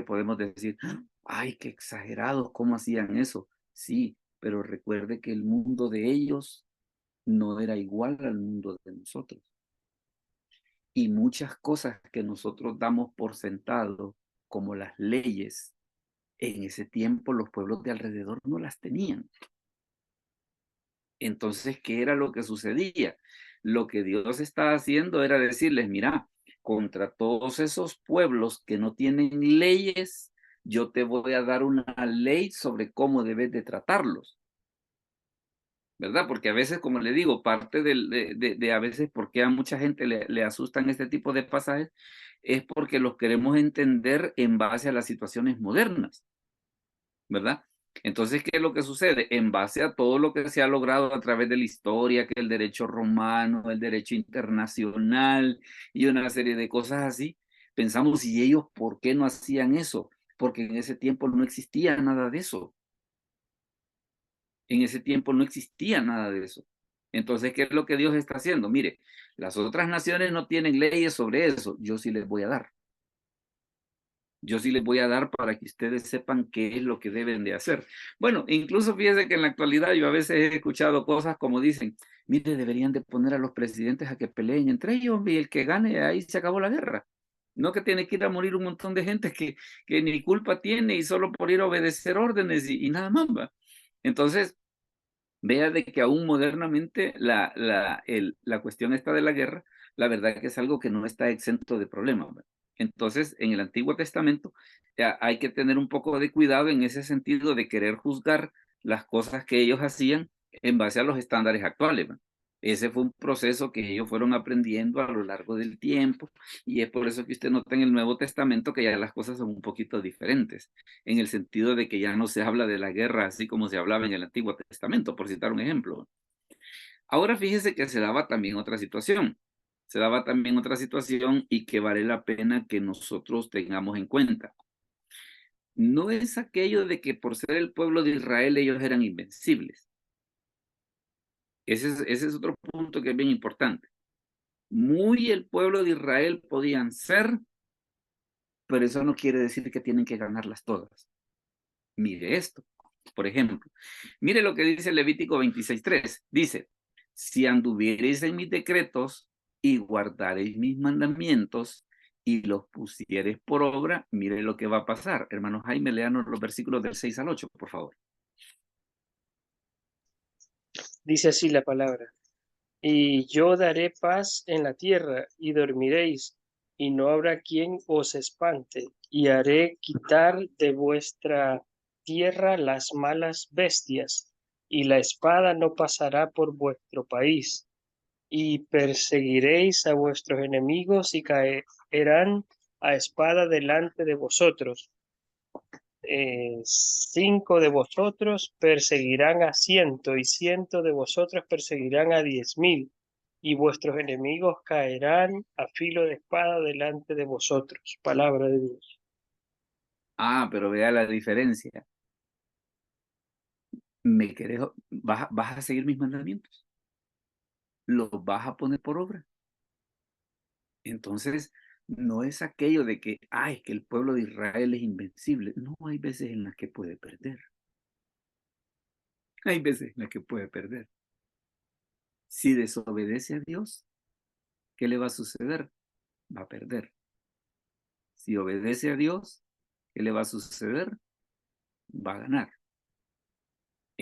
Speaker 1: podemos decir, ay, qué exagerados, ¿cómo hacían eso? Sí, pero recuerde que el mundo de ellos no era igual al mundo de nosotros. Y muchas cosas que nosotros damos por sentado, como las leyes, en ese tiempo los pueblos de alrededor no las tenían. Entonces, ¿qué era lo que sucedía? Lo que Dios está haciendo era decirles, mira, contra todos esos pueblos que no tienen leyes, yo te voy a dar una ley sobre cómo debes de tratarlos. ¿Verdad? Porque a veces, como le digo, parte de a veces por qué a mucha gente le asustan este tipo de pasajes, es porque los queremos entender en base a las situaciones modernas, ¿verdad? Entonces, ¿qué es lo que sucede? En base a todo lo que se ha logrado a través de la historia, que el derecho romano, el derecho internacional y una serie de cosas así, pensamos, ¿y ellos por qué no hacían eso? Porque en ese tiempo no existía nada de eso. En ese tiempo no existía nada de eso. Entonces, ¿qué es lo que Dios está haciendo? Mire, las otras naciones no tienen leyes sobre eso, yo sí les voy a dar. Yo sí les voy a dar para que ustedes sepan qué es lo que deben de hacer. Bueno, incluso fíjense que en la actualidad yo a veces he escuchado cosas como dicen, mire, deberían de poner a los presidentes a que peleen entre ellos y el que gane, ahí se acabó la guerra. No que tiene que ir a morir un montón de gente que ni culpa tiene y solo por ir a obedecer órdenes y nada más va. Entonces, vea de que aún modernamente la cuestión esta de la guerra, la verdad que es algo que no está exento de problemas, ¿verdad? Entonces, en el Antiguo Testamento hay que tener un poco de cuidado en ese sentido de querer juzgar las cosas que ellos hacían en base a los estándares actuales, ¿verdad? Ese fue un proceso que ellos fueron aprendiendo a lo largo del tiempo y es por eso que usted nota en el Nuevo Testamento que ya las cosas son un poquito diferentes en el sentido de que ya no se habla de la guerra así como se hablaba en el Antiguo Testamento, por citar un ejemplo. Ahora fíjese que se daba también otra situación. Se daba también otra situación y que vale la pena que nosotros tengamos en cuenta. No es aquello de que por ser el pueblo de Israel ellos eran invencibles. Ese es otro punto que es bien importante. Muy el pueblo de Israel podían ser, pero eso no quiere decir que tienen que ganarlas todas. Mire esto, por ejemplo. Mire lo que dice Levítico 26:3. Dice, si anduviereis en mis decretos y guardareis mis mandamientos y los pusiereis por obra, mire lo que va a pasar. Hermano Jaime, léanos los versículos del 6 al 8, por favor.
Speaker 3: Dice así la palabra. Y yo daré paz en la tierra, y dormiréis, y no habrá quien os espante, y haré quitar de vuestra tierra las malas bestias, y la espada no pasará por vuestro país, y perseguiréis a vuestros enemigos, y caerán a espada delante de vosotros. 5 de vosotros perseguirán a 100, y 100 de vosotros perseguirán a 10,000, y vuestros enemigos caerán a filo de espada delante de vosotros. Palabra de Dios.
Speaker 1: Ah, pero vea la diferencia. ¿Vas a seguir mis mandamientos? ¿Los vas a poner por obra? Entonces, no es aquello de que, ay, que el pueblo de Israel es invencible. No, hay veces en las que puede perder. Hay veces en las que puede perder. Si desobedece a Dios, ¿qué le va a suceder? Va a perder. Si obedece a Dios, ¿qué le va a suceder? Va a ganar.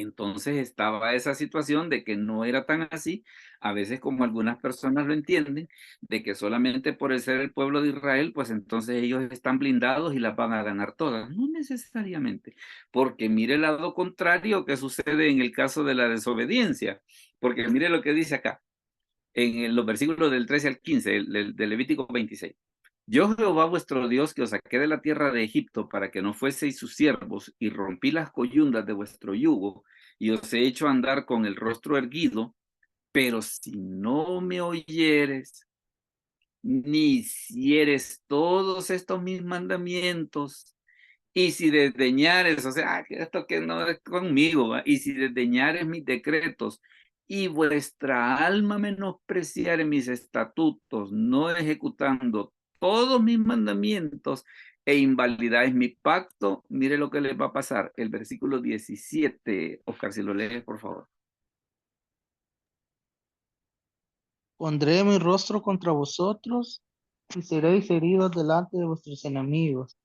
Speaker 1: Entonces estaba esa situación de que no era tan así, a veces como algunas personas lo entienden, de que solamente por el ser el pueblo de Israel, pues entonces ellos están blindados y las van a ganar todas. No necesariamente, porque mire el lado contrario que sucede en el caso de la desobediencia, porque mire lo que dice acá, en los versículos del 13 al 15, de Levítico 26. Yo Jehová vuestro Dios que os saqué de la tierra de Egipto para que no fueseis sus siervos y rompí las coyundas de vuestro yugo y os he hecho andar con el rostro erguido, pero si no me oyeres ni hicieres todos estos mis mandamientos y si desdeñares, o sea, que esto que no es conmigo, ¿va? Y si desdeñares mis decretos y vuestra alma menospreciare mis estatutos, no ejecutando todos mis mandamientos e invalidáis mi pacto, mire lo que les va a pasar. El versículo 17, Oscar, si lo lees, por favor.
Speaker 6: Pondré mi rostro contra vosotros y seréis heridos delante de vuestros enemigos,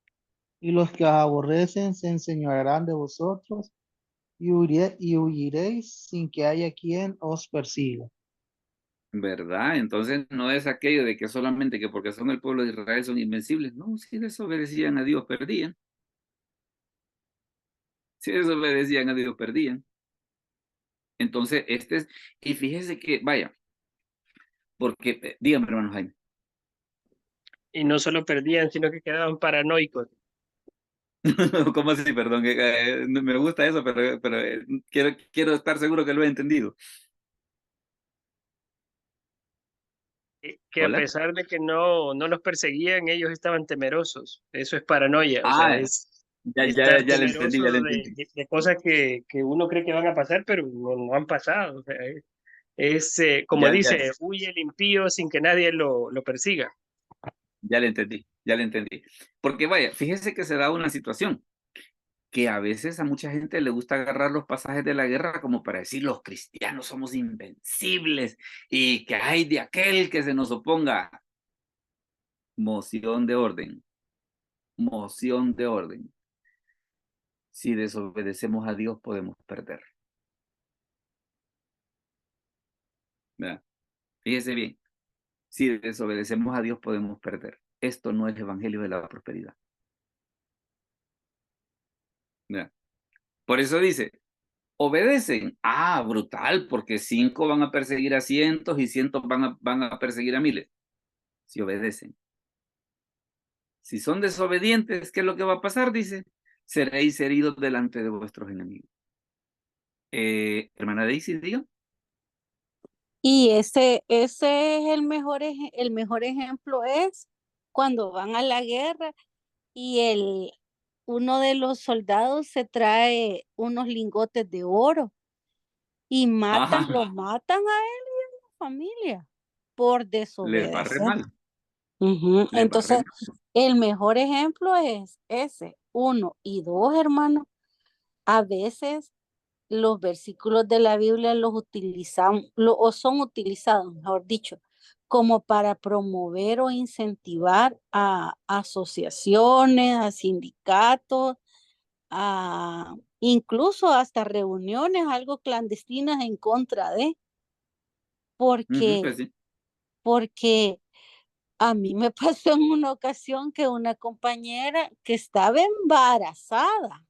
Speaker 6: y los que os aborrecen se enseñorearán de vosotros y huiréis sin que haya quien os persiga.
Speaker 1: ¿Verdad? Entonces no es aquello de que solamente que porque son el pueblo de Israel son invencibles. No, si desobedecían a Dios, perdían. Si desobedecían a Dios, perdían. Entonces, y fíjese que, vaya, porque, dígame, hermano Jaime.
Speaker 3: Y no solo perdían, sino que quedaban paranoicos.
Speaker 1: ¿Cómo así? Perdón, no me gusta eso, pero quiero estar seguro que lo he entendido.
Speaker 3: Que a
Speaker 1: ¿Hola?
Speaker 3: pesar de que no los perseguían, ellos estaban temerosos. Eso es paranoia, o sea,
Speaker 1: Ah,
Speaker 3: es
Speaker 1: ya,
Speaker 3: estar
Speaker 1: ya le entendí, ya
Speaker 3: temeroso
Speaker 1: le
Speaker 3: de,
Speaker 1: entendí.
Speaker 3: de cosas que uno cree que van a pasar, pero no han pasado. O sea, como
Speaker 1: Ya, ya,
Speaker 3: dice, huye el impío sin que nadie lo persiga.
Speaker 1: ya le entendí, ya le entendí. Porque vaya, fíjese que se da una situación que a veces a mucha gente le gusta agarrar los pasajes de la guerra como para decir los cristianos somos invencibles y que hay de aquel que se nos oponga. Moción de orden, moción de orden. Si desobedecemos a Dios podemos perder. ¿Verdad? Fíjese bien, si desobedecemos a Dios podemos perder. Esto no es evangelio de la prosperidad. ¿Verdad? Por eso dice, obedecen. Ah, brutal, porque 5 van a perseguir a cientos y cientos van a perseguir a miles. Si obedecen. Si son desobedientes, ¿qué es lo que va a pasar? Dice, seréis heridos delante de vuestros enemigos. Hermana Daisy, diga.
Speaker 4: Y ese es el mejor ejemplo es cuando van a la guerra y uno de los soldados se trae unos lingotes de oro y
Speaker 1: Ajá,
Speaker 4: lo matan a él y a su familia por
Speaker 1: les va re
Speaker 4: desobedecer.
Speaker 1: mal,
Speaker 4: Ujú.
Speaker 1: les va re
Speaker 4: Entonces,
Speaker 1: mal.
Speaker 4: el mejor ejemplo es ese, uno y dos, hermanos. A veces los versículos de la Biblia los utilizan, o son utilizados, mejor dicho, como para promover o incentivar a asociaciones, a sindicatos, a incluso hasta reuniones algo clandestinas en contra de,
Speaker 1: Ujú,
Speaker 4: porque,
Speaker 1: pues sí,
Speaker 4: porque a mí me pasó en una ocasión que una compañera que estaba embarazada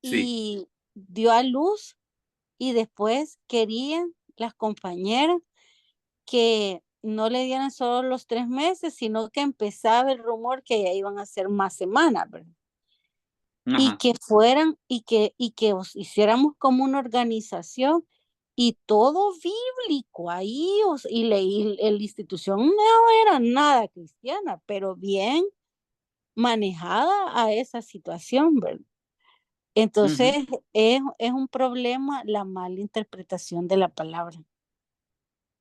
Speaker 1: sí.
Speaker 4: y dio a luz y después querían las compañeras que no le dieran solo los 3 meses, sino que empezaba el rumor que ya iban a ser más semanas, ¿verdad? Y
Speaker 1: Ajá.
Speaker 4: que fueran y que hiciéramos como una organización y todo bíblico ahí, y leí, la institución no era nada cristiana, pero bien manejada a esa situación, ¿verdad?
Speaker 1: Ujú.
Speaker 4: Entonces, es un problema la mala interpretación de la palabra.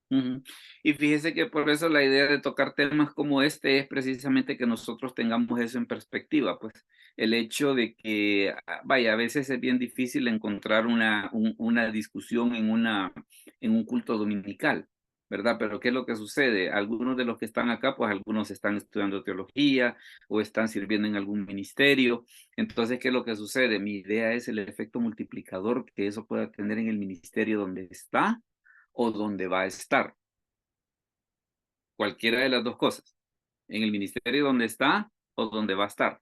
Speaker 1: Ujú. Y fíjese que por eso la idea de tocar temas como este es precisamente que nosotros tengamos eso en perspectiva, pues el hecho de que, vaya, a veces es bien difícil encontrar una discusión en un culto dominical, ¿verdad? Pero ¿qué es lo que sucede? Algunos de los que están acá, pues algunos están estudiando teología o están sirviendo en algún ministerio. Entonces, ¿qué es lo que sucede? Mi idea es el efecto multiplicador que eso pueda tener en el ministerio donde está o donde va a estar, cualquiera de las dos cosas, en el ministerio donde está o donde va a estar,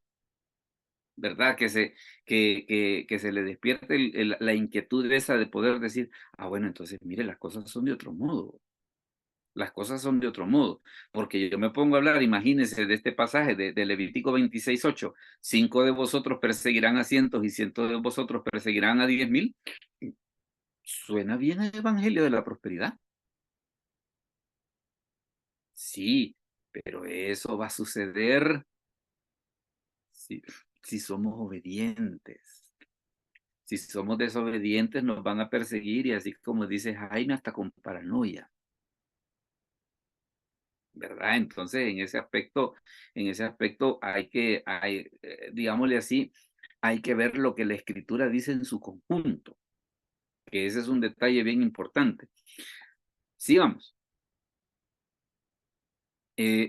Speaker 1: ¿verdad? Que se le despierte la inquietud esa de poder decir, bueno, entonces mire, las cosas son de otro modo, las cosas son de otro modo, porque yo me pongo a hablar, imagínense, de este pasaje de Levítico 26:8, 5 de vosotros perseguirán a cientos y cientos de vosotros perseguirán a 10,000, suena bien el evangelio de la prosperidad. Sí, pero eso va a suceder si, si somos obedientes. Si somos desobedientes, nos van a perseguir y así como dice Jaime, hasta con paranoia, ¿verdad? Entonces, en ese aspecto digámosle así, hay que ver lo que la escritura dice en su conjunto, que ese es un detalle bien importante. Sigamos.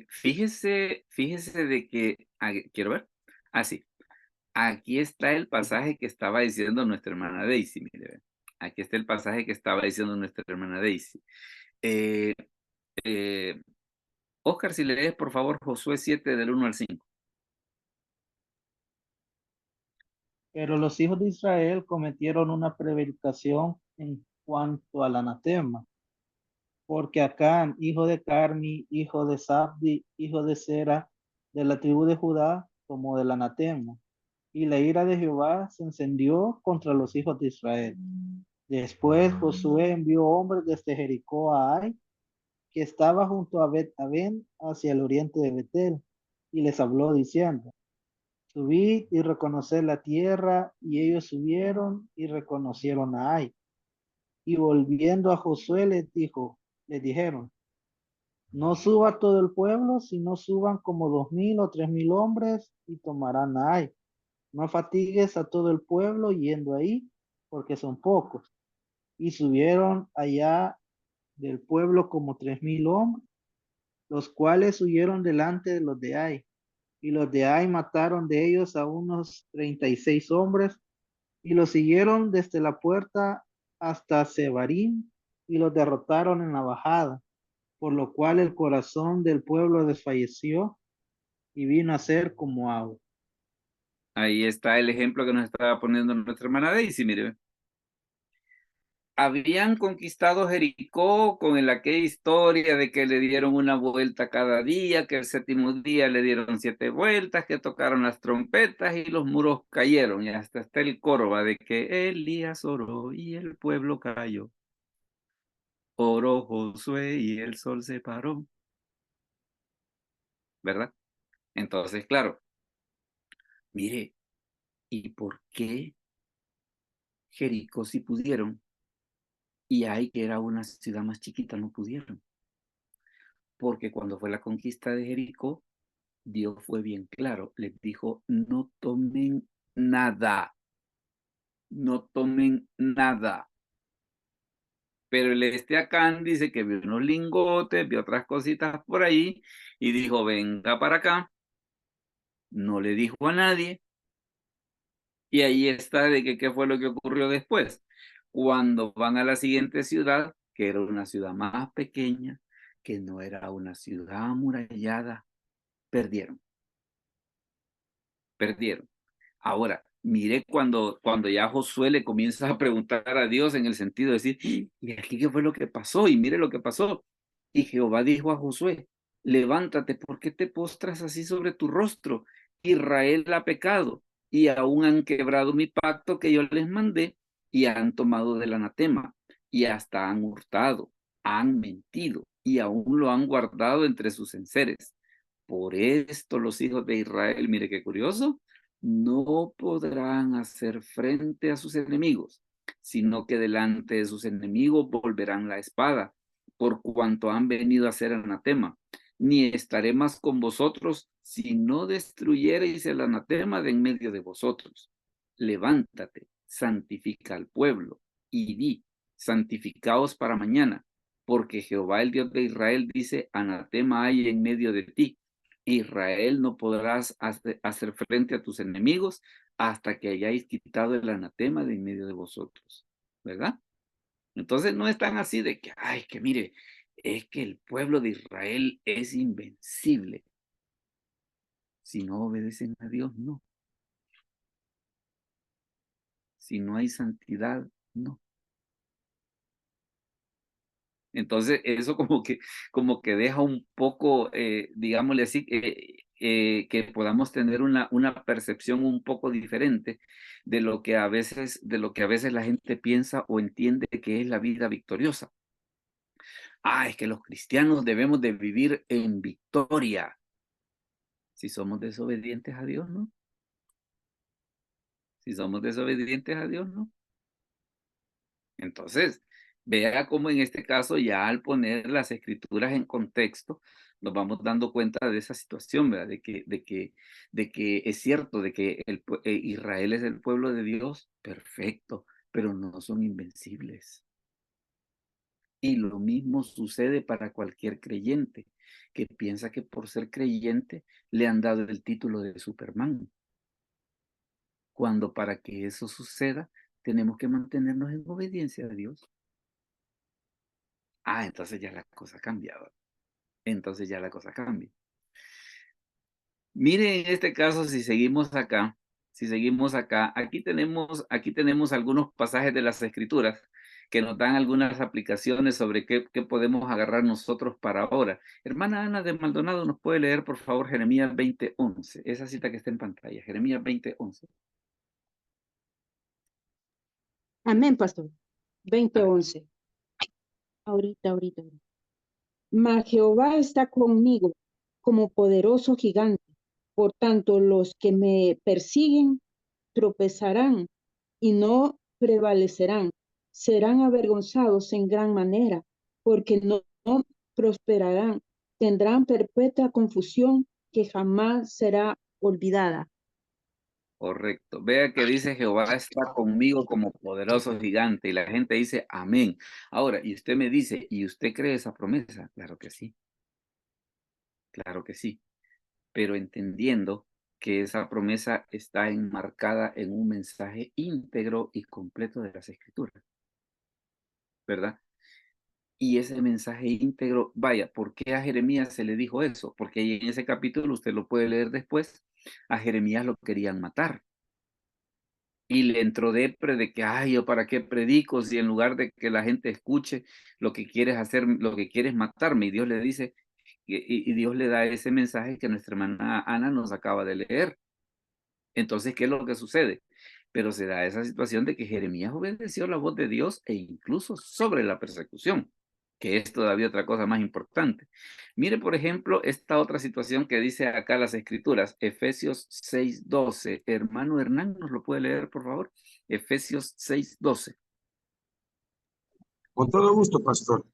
Speaker 1: Fíjese de que, quiero ver. Sí. Aquí está el pasaje que estaba diciendo nuestra hermana Daisy, mire, ve. Aquí está el pasaje que estaba diciendo nuestra hermana Daisy. Eh, eh, Oscar, si lees por favor Josué 7 del 1 al 5.
Speaker 6: Pero los hijos de Israel cometieron una prevaricación en cuanto al anatema, porque Acán, hijo de Carmi, hijo de Sabdi, hijo de Sera, de la tribu de Judá, tomó del anatema. y la ira de Jehová se encendió contra los hijos de Israel. Después Josué envió hombres desde Jericó a Ai, que estaba junto a Bet-Aven, hacia el oriente de Betel, y les habló diciendo: subid y reconoced la tierra, y ellos subieron y reconocieron a Ai. Y volviendo a Josué les dijeron: no suba todo el pueblo, sino suban como 2000 o 3000 hombres y tomarán a Ai. No fatigues a todo el pueblo yendo ahí, porque son pocos. Y subieron allá del pueblo como 3000 hombres, los cuales huyeron delante de los de Ai. Y los de Ai mataron de ellos a unos 36 hombres, y los siguieron desde la puerta hasta Sebarim, y los derrotaron en la bajada, por lo cual el corazón del pueblo desfalleció y vino a ser como agua.
Speaker 1: Ahí está el ejemplo que nos estaba poniendo nuestra hermana Daisy, mire. Habían conquistado Jericó con aquella historia de que le dieron una vuelta cada día, que el séptimo día le dieron 7 vueltas, que tocaron las trompetas y los muros cayeron. Y hasta está el coro, ¿va? De que Elías oró y el pueblo cayó. Oró Josué y el sol se paró. ¿Verdad? Entonces, claro, mire, ¿y por qué Jericó sí pudieron? Y Ai, que era una ciudad más chiquita, no pudieron. Porque cuando fue la conquista de Jericó, Dios fue bien claro, les dijo: no tomen nada, no tomen nada. Pero el Acán dice que vio unos lingotes, vio otras cositas por ahí, y dijo: venga para acá. No le dijo a nadie, y ahí está de que qué fue lo que ocurrió después. Cuando van a la siguiente ciudad, que era una ciudad más pequeña, que no era una ciudad amurallada, perdieron. Ahora, mire cuando ya Josué le comienza a preguntar a Dios en el sentido de decir: ¿y aquí qué fue lo que pasó? Y mire lo que pasó. Y Jehová dijo a Josué: levántate, ¿por qué te postras así sobre tu rostro? Israel ha pecado y aún han quebrado mi pacto que yo les mandé, y han tomado del anatema, y hasta han hurtado, han mentido, y aún lo han guardado entre sus enseres. Por esto los hijos de Israel, mire qué curioso, no podrán hacer frente a sus enemigos, sino que delante de sus enemigos volverán la espada, por cuanto han venido a ser anatema. Ni estaré más con vosotros si no destruyereis el anatema de en medio de vosotros. Levántate, santifica al pueblo, y di: santificaos para mañana, porque Jehová el Dios de Israel dice: anatema hay en medio de ti. Israel, no podrás hacer frente a tus enemigos hasta que hayáis quitado el anatema de en medio de vosotros, ¿verdad? Entonces no es tan así de que, ay, que mire, es que el pueblo de Israel es invencible. Si no obedecen a Dios, no. Si no hay santidad, no. Entonces eso como que deja un poco, digámosle así, que podamos tener una percepción un poco diferente de lo que a veces la gente piensa o entiende que es la vida victoriosa. Es que los cristianos debemos de vivir en victoria. Si somos desobedientes a Dios, ¿no? Si somos desobedientes a Dios, ¿no? Entonces, vea cómo en este caso, ya al poner las escrituras en contexto, nos vamos dando cuenta de esa situación, ¿verdad? De que es cierto, de que Israel es el pueblo de Dios, perfecto, pero no son invencibles. Y lo mismo sucede para cualquier creyente que piensa que por ser creyente le han dado el título de Superman. Cuando para que eso suceda, tenemos que mantenernos en obediencia a Dios. Entonces ya la cosa cambia. Entonces ya la cosa cambia. Mire, en este caso, si seguimos acá, aquí tenemos algunos pasajes de las Escrituras que nos dan algunas aplicaciones sobre qué podemos agarrar nosotros para ahora. Hermana Ana de Maldonado, ¿nos puede leer, por favor, Jeremías 20:11? Esa cita que está en pantalla, Jeremías 20:11.
Speaker 5: Amén, pastor. 20:11. Ahorita. Mas Jehová está conmigo como poderoso gigante. Por tanto, los que me persiguen tropezarán y no prevalecerán. Serán avergonzados en gran manera, porque no prosperarán. Tendrán perpetua confusión que jamás será olvidada.
Speaker 1: Correcto. Vea que dice Jehová está conmigo como poderoso gigante y la gente dice amén. Ahora, y usted me dice, ¿y usted cree esa promesa? Claro que sí, claro que sí. Pero entendiendo que esa promesa está enmarcada en un mensaje íntegro y completo de las Escrituras, ¿verdad? Y ese mensaje íntegro, vaya, ¿por qué a Jeremías se le dijo eso? Porque ahí en ese capítulo, usted lo puede leer después, a Jeremías lo querían matar. Y le entró depre de que, ay, ¿yo para qué predico si en lugar de que la gente escuche lo que quieres hacer, lo que quieres matarme? Y Dios le dice, y Dios le da ese mensaje que nuestra hermana Ana nos acaba de leer. Entonces, ¿qué es lo que sucede? Pero se da esa situación de que Jeremías obedeció la voz de Dios e incluso sobre la persecución, que es todavía otra cosa más importante. Mire, por ejemplo, esta otra situación que dice acá las Escrituras, Efesios 6:12. Hermano Hernán, ¿nos lo puede leer, por favor? Efesios 6:12.
Speaker 7: Con todo gusto, pastor.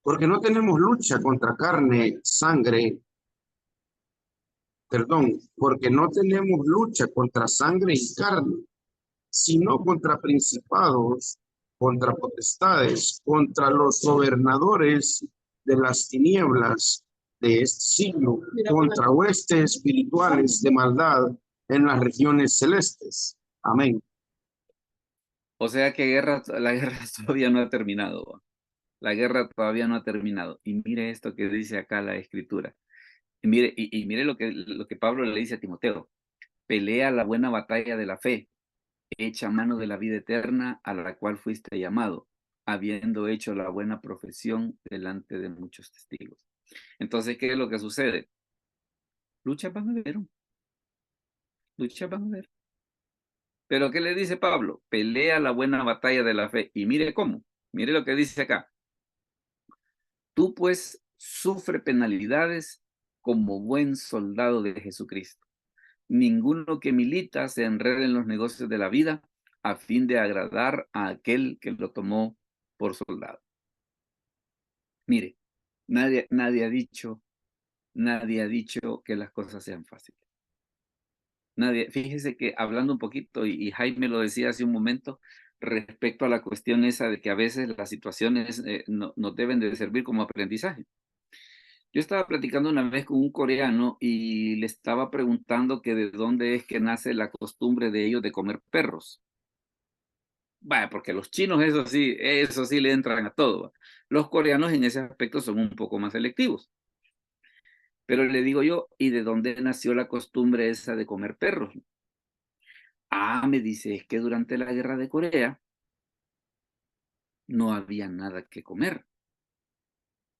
Speaker 7: Porque no tenemos lucha contra carne, sangre, perdón, porque no tenemos lucha contra sangre y carne, sino contra principados, contra potestades, contra los gobernadores de las tinieblas de este siglo, contra huestes espirituales de maldad en las regiones celestes. Amén.
Speaker 1: O sea que la guerra todavía no ha terminado. ¿Va? La guerra todavía no ha terminado. Y mire esto que dice acá la Escritura. Y mire lo que Pablo le dice a Timoteo. Pelea la buena batalla de la fe, echa mano de la vida eterna a la cual fuiste llamado, habiendo hecho la buena profesión delante de muchos testigos. Entonces, ¿qué es lo que sucede? Luchas van a haber, luchas van a haber. Pero ¿qué le dice Pablo? Pelea la buena batalla de la fe. Y mire cómo, mire lo que dice acá. Tú pues sufre penalidades como buen soldado de Jesucristo. Ninguno que milita se enrede en los negocios de la vida a fin de agradar a aquel que lo tomó por soldado. Mire, nadie ha dicho que las cosas sean fáciles. Fíjese que hablando un poquito, y Jaime lo decía hace un momento, respecto a la cuestión esa de que a veces las situaciones nos deben de servir como aprendizaje. Yo estaba platicando una vez con un coreano y le estaba preguntando que de dónde es que nace la costumbre de ellos de comer perros. Vaya, porque los chinos eso sí le entran a todo. ¿Va? Los coreanos en ese aspecto son un poco más selectivos. Pero le digo yo, ¿y de dónde nació la costumbre esa de comer perros? Ah, me dice, es que durante la guerra de Corea no había nada que comer.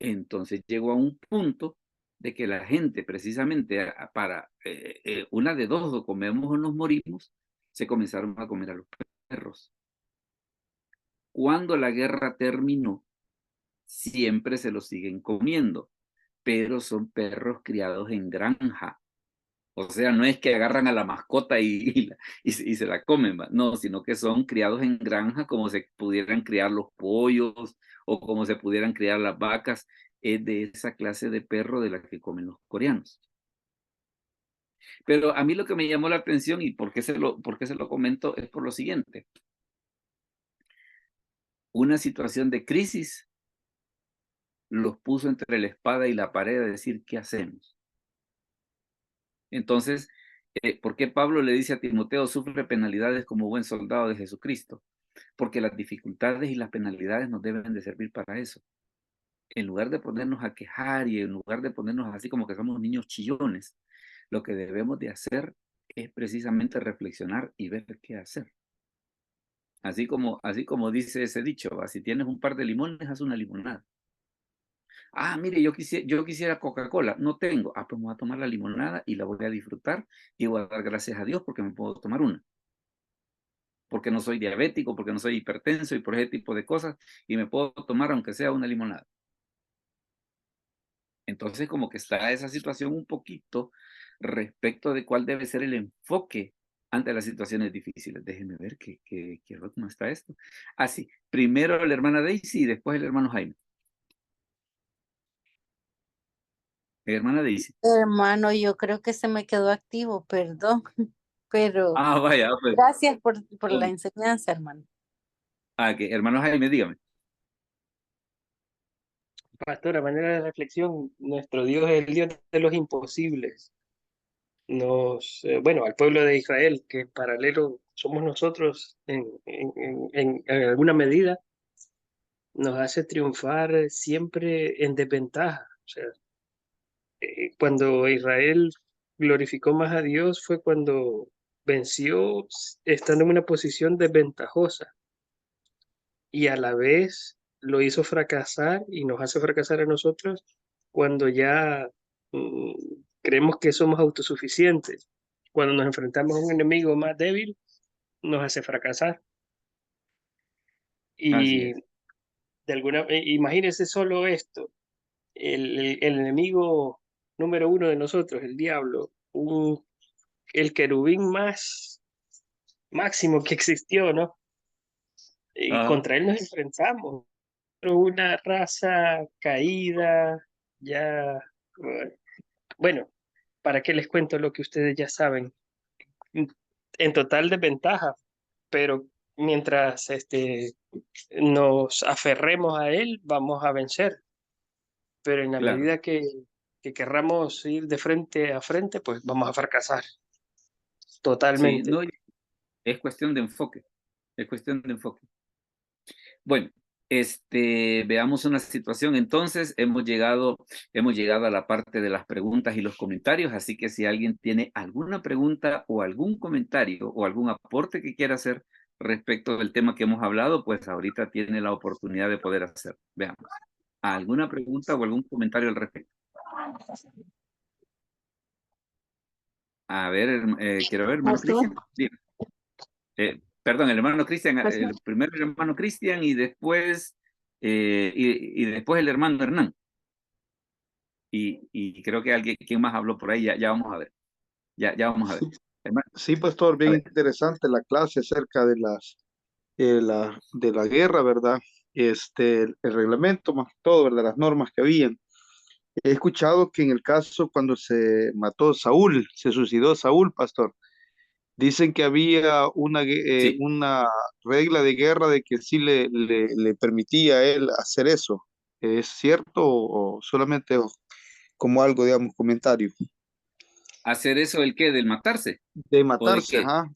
Speaker 1: Entonces llegó a un punto de que la gente precisamente para una de dos, o comemos o nos morimos, se comenzaron a comer a los perros. Cuando la guerra terminó, siempre se los siguen comiendo, pero son perros criados en granja. O sea, no es que agarran a la mascota y se la comen, ¿va? No, sino que son criados en granja como se pudieran criar los pollos o como se pudieran criar las vacas. Es de esa clase de perro de la que comen los coreanos. Pero a mí lo que me llamó la atención y por qué se lo comento es por lo siguiente. Una situación de crisis los puso entre la espada y la pared a decir, ¿qué hacemos? Entonces, ¿por qué Pablo le dice a Timoteo, sufre penalidades como buen soldado de Jesucristo? Porque las dificultades y las penalidades nos deben de servir para eso. En lugar de ponernos a quejar y en lugar de ponernos así como que somos niños chillones, lo que debemos de hacer es precisamente reflexionar y ver qué hacer. Así como dice ese dicho, ¿va? Si tienes un par de limones, haz una limonada. Ah, mire, yo quisiera Coca-Cola, no tengo. Ah, pues me voy a tomar la limonada y la voy a disfrutar y voy a dar gracias a Dios porque me puedo tomar una. Porque no soy diabético, porque no soy hipertenso y por ese tipo de cosas y me puedo tomar aunque sea una limonada. Entonces, como que está esa situación un poquito respecto de cuál debe ser el enfoque ante las situaciones difíciles. Déjenme ver cómo está esto. Ah, sí. Primero la hermana Daisy y después el hermano Jaime. Hermana Daisy.
Speaker 4: Hermano, yo creo que se me quedó activo, perdón, pero
Speaker 1: Ah, vaya, pues.
Speaker 4: gracias por la enseñanza, hermano.
Speaker 1: Ah, que hermano Jaime, dígame.
Speaker 3: Pastor, a manera de reflexión, nuestro Dios es el Dios de los imposibles. Bueno, al pueblo de Israel, que paralelo somos nosotros en alguna medida, nos hace triunfar siempre en desventaja. O sea, cuando Israel glorificó más a Dios fue cuando venció estando en una posición desventajosa y a la vez lo hizo fracasar y nos hace fracasar a nosotros cuando ya mm, creemos que somos autosuficientes. Cuando nos enfrentamos a un enemigo más débil, nos hace fracasar.
Speaker 1: Así
Speaker 3: Y
Speaker 1: es.
Speaker 3: imagínense solo esto, el enemigo número uno de nosotros, el diablo, el querubín más máximo que existió, ¿no? Y
Speaker 1: Ajá.
Speaker 3: contra él nos enfrentamos. Una raza caída, ya, bueno, ¿para qué les cuento lo que ustedes ya saben? En total desventaja, pero mientras nos aferremos a él, vamos a vencer. Pero en la
Speaker 1: Claro.
Speaker 3: medida que querramos ir de frente a frente, pues vamos a fracasar
Speaker 1: Sí,
Speaker 3: totalmente.
Speaker 1: no, es cuestión de enfoque. Es cuestión de enfoque. Bueno, veamos una situación. Entonces, hemos llegado a la parte de las preguntas y los comentarios, así que si alguien tiene alguna pregunta o algún comentario o algún aporte que quiera hacer respecto del tema que hemos hablado, pues ahorita tiene la oportunidad de poder hacer. Veamos. ¿Alguna pregunta o algún comentario al respecto? A ver, quiero ver, hermano
Speaker 5: Pastor,
Speaker 1: Cristian. Diga. Perdón, el hermano Cristian,
Speaker 5: pastor.
Speaker 1: primero el hermano Cristian y después, y después el hermano Hernán. Y creo que alguien, ¿quién más habló por ahí? Ya vamos a ver. Ya vamos a ver. Hermano,
Speaker 2: Sí, pastor,
Speaker 1: a
Speaker 2: bien
Speaker 1: ver.
Speaker 2: interesante la clase acerca de de la guerra, ¿verdad? El reglamento, más que todo, ¿verdad? Las normas que habían. He escuchado que en el caso cuando se mató Saúl, se suicidó Saúl, pastor, dicen que había
Speaker 1: Sí,
Speaker 2: una regla de guerra de que sí le permitía a él hacer eso. ¿Es cierto o solamente como algo, digamos, comentario?
Speaker 1: hacer eso, ¿el qué? ¿Del matarse?
Speaker 2: De
Speaker 1: ¿O de
Speaker 2: matarse,
Speaker 1: qué?
Speaker 2: ajá.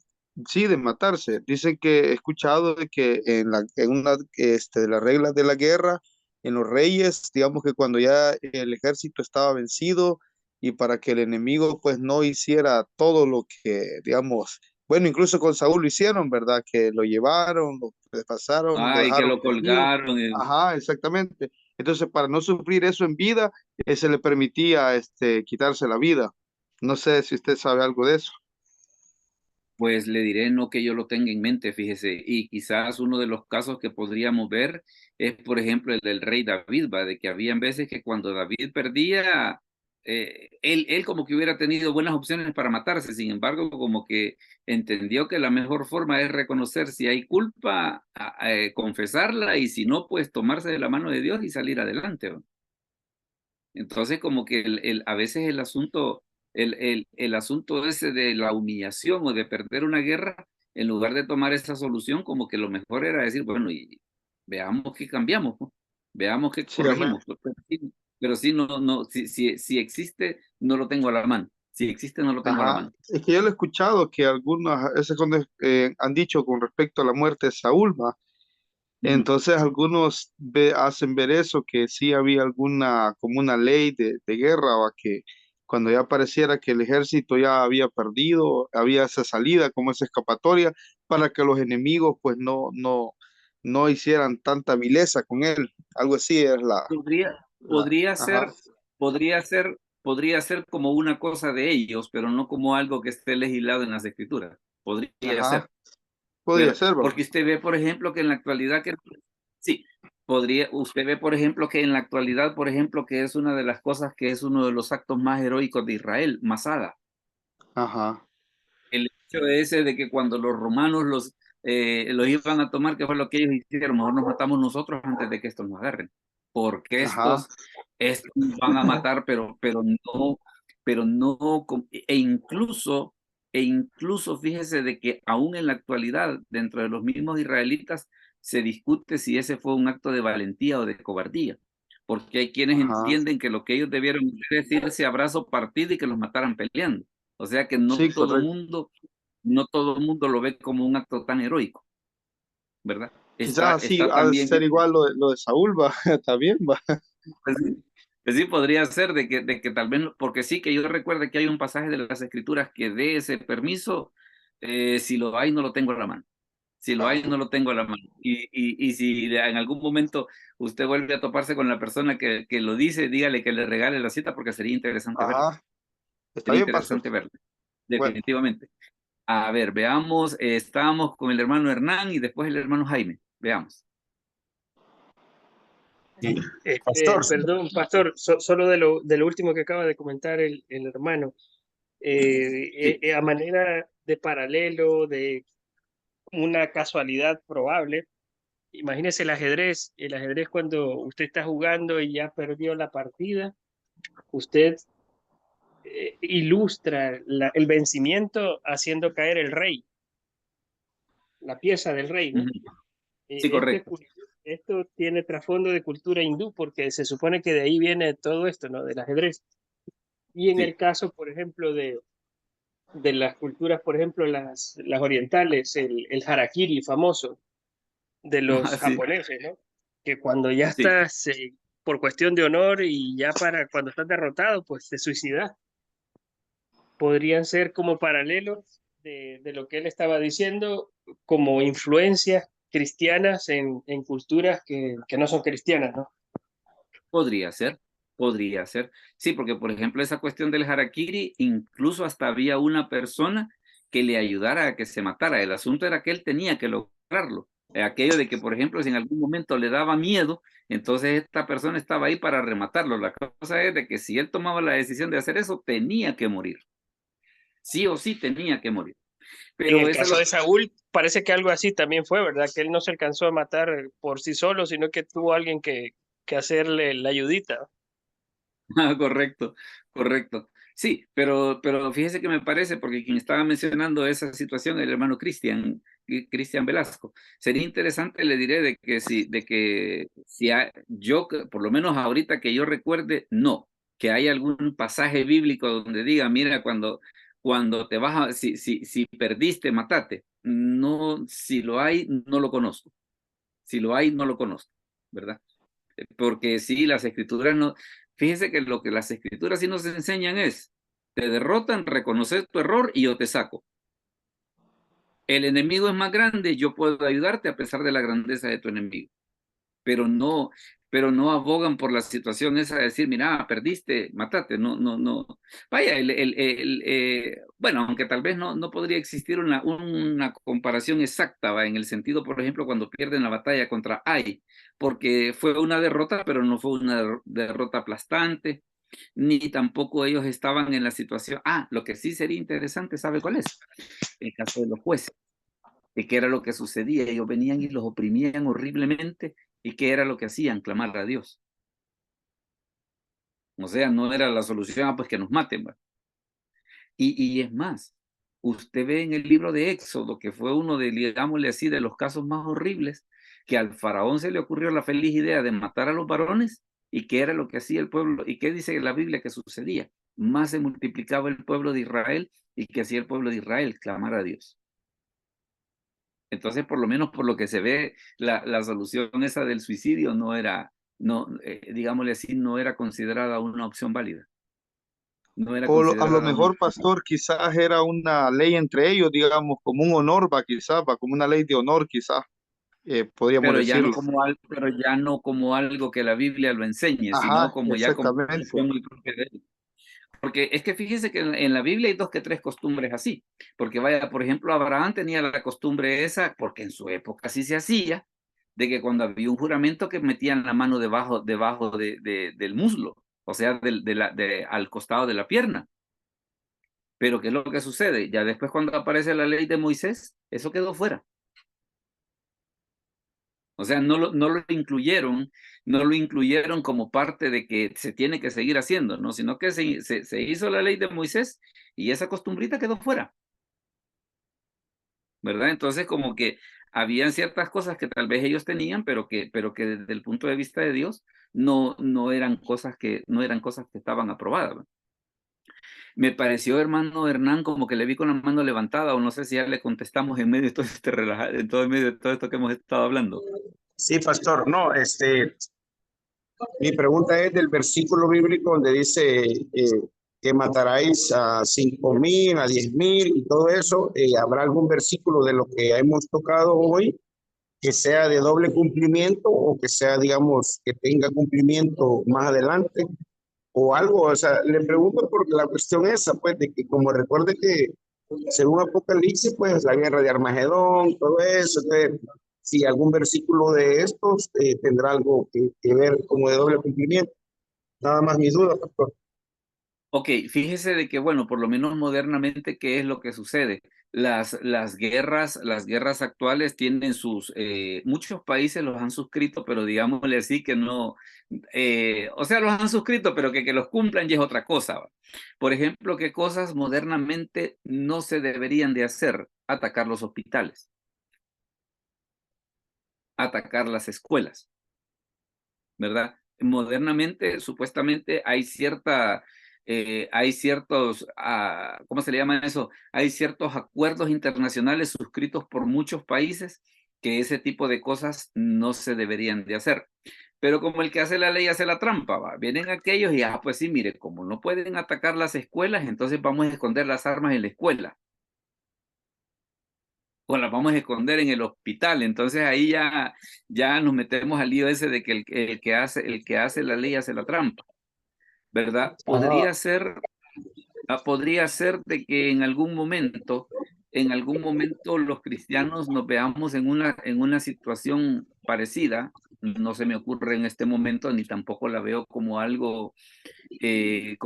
Speaker 2: Sí, de matarse. Dicen que he escuchado de que en una de las reglas de la guerra, en los reyes, digamos que cuando ya el ejército estaba vencido y para que el enemigo pues no hiciera todo lo que, digamos, bueno, incluso con Saúl lo hicieron, ¿verdad? Que lo llevaron, lo pasaron, lo
Speaker 1: Ay, que
Speaker 2: dejaron
Speaker 1: lo
Speaker 2: herido.
Speaker 1: colgaron.
Speaker 2: Ajá, exactamente. Entonces, para no sufrir eso en vida, se le permitía quitarse la vida. No sé si usted sabe algo de eso.
Speaker 1: Pues le diré no que yo lo tenga en mente, fíjese, y quizás uno de los casos que podríamos ver es, por ejemplo, el del rey David, ¿va? De que habían veces que cuando David perdía, él como que hubiera tenido buenas opciones para matarse, sin embargo, como que entendió que la mejor forma es reconocer si hay culpa, confesarla, y si no, pues tomarse de la mano de Dios y salir adelante, ¿va? Entonces, como que a veces el asunto ese de la humillación o de perder una guerra, en lugar de tomar esa solución, como que lo mejor era decir, bueno, y veamos qué cambiamos, ¿no? Veamos qué
Speaker 2: Sí, amén.
Speaker 1: corregimos. Pero sí, si existe, no lo tengo a la mano. Si existe, no lo tengo a la
Speaker 2: Ajá.
Speaker 1: mano.
Speaker 2: Es que yo lo he escuchado que algunos, eso es cuando han dicho con respecto a la muerte de Saúl, ¿va?
Speaker 1: Ujú.
Speaker 2: Entonces algunos hacen ver eso, que sí había alguna, como una ley de guerra, ¿va? Que cuando ya pareciera que el ejército ya había perdido, había esa salida como esa escapatoria para que los enemigos pues no hicieran tanta vileza con él. Algo así es
Speaker 1: Podría,
Speaker 2: la,
Speaker 1: podría
Speaker 2: ajá,
Speaker 1: ser, podría ser como una cosa de ellos, pero no como algo que esté legislado en las escrituras. Podría
Speaker 2: ajá,
Speaker 1: ser,
Speaker 2: podía
Speaker 1: ¿verdad?
Speaker 2: ser, ¿verdad?
Speaker 1: Porque usted ve, por ejemplo, que en la actualidad sí, usted ve, por ejemplo, que en la actualidad, por ejemplo, que es una de las cosas que es uno de los actos más heroicos de Israel, Masada.
Speaker 2: Ajá,
Speaker 1: El hecho ese de que cuando los romanos los iban a tomar, que fue lo que ellos hicieron, mejor nos matamos nosotros antes de que estos nos agarren, porque
Speaker 2: ajá,
Speaker 1: estos nos van a matar, pero no, e incluso fíjese de que aún en la actualidad, dentro de los mismos israelitas, se discute si ese fue un acto de valentía o de cobardía, porque hay quienes
Speaker 2: ajá.
Speaker 1: entienden que lo que ellos debieron hacer es irse a brazo partido y que los mataran peleando. O sea que
Speaker 2: Sí, correcto.
Speaker 1: no todo mundo lo ve como un acto tan heroico, ¿verdad?
Speaker 2: Quizás así
Speaker 1: Está
Speaker 2: ha de
Speaker 1: también,
Speaker 2: ser igual lo de Saúl, va, está bien, va.
Speaker 1: pues sí, pues sí, podría ser de que tal vez, porque sí que yo recuerdo que hay un pasaje de las escrituras que dé ese permiso, si lo hay, no lo tengo a la mano. Si lo hay, no lo tengo a la mano. Y si en algún momento usted vuelve a toparse con la persona que lo dice, dígale que le regale la cita porque sería interesante verlo.
Speaker 2: Ajá, está
Speaker 1: Sería
Speaker 2: bien, pastor.
Speaker 1: interesante verlo,
Speaker 2: Bueno,
Speaker 1: definitivamente. A ver, veamos, estábamos con el hermano Hernán y después el hermano Jaime. Veamos.
Speaker 7: Pastor,
Speaker 3: Perdón, pastor, solo de lo último que acaba de comentar el hermano,
Speaker 1: Sí.
Speaker 3: a manera de paralelo, de una casualidad probable, imagínese el ajedrez cuando usted está jugando y ya perdió la partida, usted ilustra el vencimiento haciendo caer el rey, la pieza del rey, ¿no?
Speaker 1: Ujú. Sí, correcto.
Speaker 3: Esto tiene trasfondo de cultura hindú porque se supone que de ahí viene todo esto, ¿no? Del ajedrez. Y en el
Speaker 1: Sí.
Speaker 3: caso, por ejemplo, de las culturas, por ejemplo, las orientales, el harakiri famoso de los
Speaker 1: Sí,
Speaker 3: japoneses, ¿no? Que cuando ya
Speaker 1: sí.
Speaker 3: estás, por cuestión de honor y ya para cuando estás derrotado, pues te suicidas. Podrían ser como paralelos de lo que él estaba diciendo, como influencias cristianas en culturas que no son cristianas, ¿no?
Speaker 1: Podría ser, podría ser. Sí, porque por ejemplo esa cuestión del harakiri, incluso hasta había una persona que le ayudara a que se matara. El asunto era que él tenía que lograrlo. Aquello de que, por ejemplo, si en algún momento le daba miedo, entonces esta persona estaba ahí para rematarlo. La cosa es de que si él tomaba la decisión de hacer eso, tenía que morir. Sí o sí tenía que morir.
Speaker 3: En
Speaker 1: Pero
Speaker 3: el
Speaker 1: eso es
Speaker 3: caso
Speaker 1: lo
Speaker 3: de Saúl, parece que algo así también fue, ¿verdad? Que él no se alcanzó a matar por sí solo, sino que tuvo alguien que hacerle la ayudita.
Speaker 1: Ah, correcto, correcto. Sí, pero fíjese que me parece, porque quien estaba mencionando esa situación, el hermano Cristian Velasco, sería interesante, le diré, de que si por lo menos ahorita que yo recuerde, no, que hay algún pasaje bíblico donde diga, mira, cuando te vas si perdiste, matate. No, si lo hay, no lo conozco. Si lo hay, no lo conozco, ¿verdad? Porque sí, las escrituras no, fíjense que lo que las escrituras sí nos enseñan es, te derrotan, reconocer tu error y yo te saco. El enemigo es más grande, yo puedo ayudarte a pesar de la grandeza de tu enemigo, pero no, pero no abogan por la situación esa de decir, mira, perdiste, matate, no, no, no. Vaya, bueno, aunque tal vez no podría existir una comparación exacta, ¿va? En el sentido, por ejemplo, cuando pierden la batalla contra Ai, porque fue una derrota, pero no fue una derrota aplastante, ni tampoco ellos estaban en la situación. Ah, lo que sí sería interesante, ¿sabe cuál es? El caso de los jueces. ¿Y qué era lo que sucedía? Ellos venían y los oprimían horriblemente. ¿Y qué era lo que hacían? Clamar a Dios. O sea, no era la solución, pues que nos maten. ¿Va? Y es más, usted ve en el libro de Éxodo, que fue uno de, digámosle así, de los casos más horribles, que al faraón se le ocurrió la feliz idea de matar a los varones. ¿Y qué era lo que hacía el pueblo? ¿Y qué dice la Biblia que sucedía? Más se multiplicaba el pueblo de Israel. ¿Y qué hacía el pueblo de Israel? Clamar a Dios. Entonces, por lo menos por lo que se ve, la solución esa del suicidio no era, no, digámosle así, no era considerada una opción válida. no era
Speaker 2: A lo
Speaker 1: considerada una...
Speaker 2: mejor, pastor, quizás era una ley entre ellos, digamos, como un honor, va, quizás, va, como una ley de honor, quizás, podríamos decirlo.
Speaker 1: Pero ya no como algo que la Biblia lo enseñe, sino
Speaker 2: Ajá,
Speaker 1: como ya como una
Speaker 2: exactamente.
Speaker 1: cuestión muy propia de él. Porque es que fíjese que en la Biblia hay dos que tres costumbres así. Porque vaya, por ejemplo, Abraham tenía la costumbre esa, porque en su época así se hacía, de que cuando había un juramento que metían la mano debajo del muslo, o sea, al costado de la pierna. Pero ¿qué es lo que sucede? Ya después cuando aparece la ley de Moisés, eso quedó fuera. O sea, no lo incluyeron como parte de que se tiene que seguir haciendo, ¿no? Sino que se hizo la ley de Moisés y esa costumbrita quedó fuera, ¿verdad? Entonces, como que habían ciertas cosas que tal vez ellos tenían, pero que desde el punto de vista de Dios no eran no eran cosas que estaban aprobadas, ¿no? Me pareció, hermano Hernán, como que le vi con la mano levantada, o no sé si ya le contestamos en medio de todo en todo el medio de todo esto que hemos estado hablando.
Speaker 7: Sí, pastor. No, mi pregunta es del versículo bíblico donde dice que mataráis a 5,000, a 10,000 y todo eso. ¿Habrá algún versículo de lo que hemos tocado hoy que sea de doble cumplimiento o que sea, digamos, que tenga cumplimiento más adelante o algo? O sea, le pregunto porque la cuestión esa, pues, de que como recuerde que según Apocalipsis, pues la guerra de Armagedón, todo eso, si algún versículo de estos tendrá algo que ver como de doble cumplimiento. Nada más mi duda, pastor.
Speaker 1: Ok, fíjese de que, bueno, por lo menos modernamente, ¿qué es lo que sucede? Las guerras actuales tienen muchos países los han suscrito, pero digámosle así que no, o sea, los han suscrito, pero que los cumplan ya es otra cosa, ¿va? Por ejemplo, ¿qué cosas modernamente no se deberían de hacer? Atacar los hospitales, atacar las escuelas, ¿verdad? Modernamente, supuestamente, hay ciertos, ¿cómo se le llama eso? Hay ciertos acuerdos internacionales suscritos por muchos países que ese tipo de cosas no se deberían de hacer. Pero como el que hace la ley hace la trampa, ¿va? Vienen aquellos y, pues sí, mire, como no pueden atacar las escuelas, entonces vamos a esconder las armas en la escuela o las vamos a esconder en el hospital. Entonces ahí ya nos metemos al lío ese de que el que hace la ley hace la trampa, ¿verdad? Podría ser de que en algún momento los cristianos nos veamos en una situación parecida. No se me ocurre en este momento, ni tampoco la veo como algo que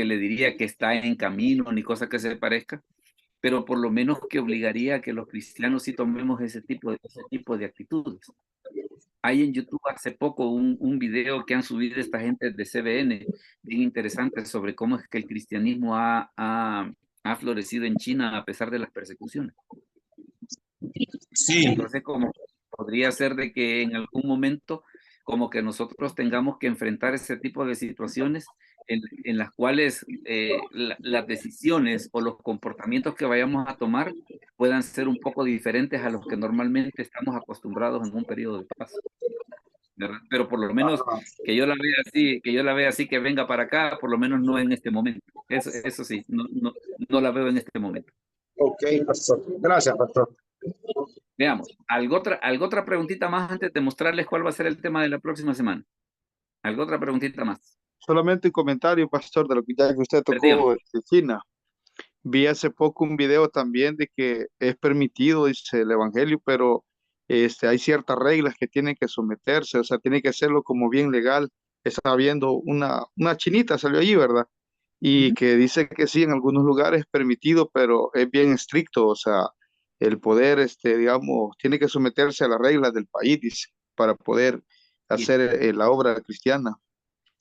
Speaker 1: le diría que está en camino, ni cosa que se parezca, pero por lo menos que obligaría a que los cristianos sí tomemos ese tipo de actitudes. Hay en YouTube hace poco un video que han subido esta gente de CBN, bien interesante, sobre cómo es que el cristianismo ha florecido en China a pesar de las persecuciones.
Speaker 7: Sí,
Speaker 1: Entonces, como podría ser de que en algún momento, como que nosotros tengamos que enfrentar ese tipo de situaciones en las cuales las decisiones o los comportamientos que vayamos a tomar puedan ser un poco diferentes a los que normalmente estamos acostumbrados en un periodo de paz, ¿verdad? Pero por lo menos que yo la vea así, que venga para acá, por lo menos no en este momento. Eso sí, no la veo en este momento.
Speaker 7: ok, pastor. Gracias, pastor.
Speaker 1: Veamos, ¿algo otra preguntita más antes de mostrarles cuál va a ser el tema de la próxima semana? ¿Algo otra preguntita más?
Speaker 2: Solamente un comentario, pastor, de lo que ya que usted
Speaker 1: Pero dígame.
Speaker 2: tocó de China. Vi hace poco un video también de que es permitido, dice el evangelio, pero hay ciertas reglas que tienen que someterse, o sea, tiene que hacerlo como bien legal. Estaba viendo una chinita, salió allí, ¿verdad? Y
Speaker 1: Ujú.
Speaker 2: que dice que sí, en algunos lugares es permitido, pero es bien estricto, o sea, el poder, digamos, tiene que someterse a las reglas del país, dice, para poder
Speaker 1: Bien.
Speaker 2: hacer la obra cristiana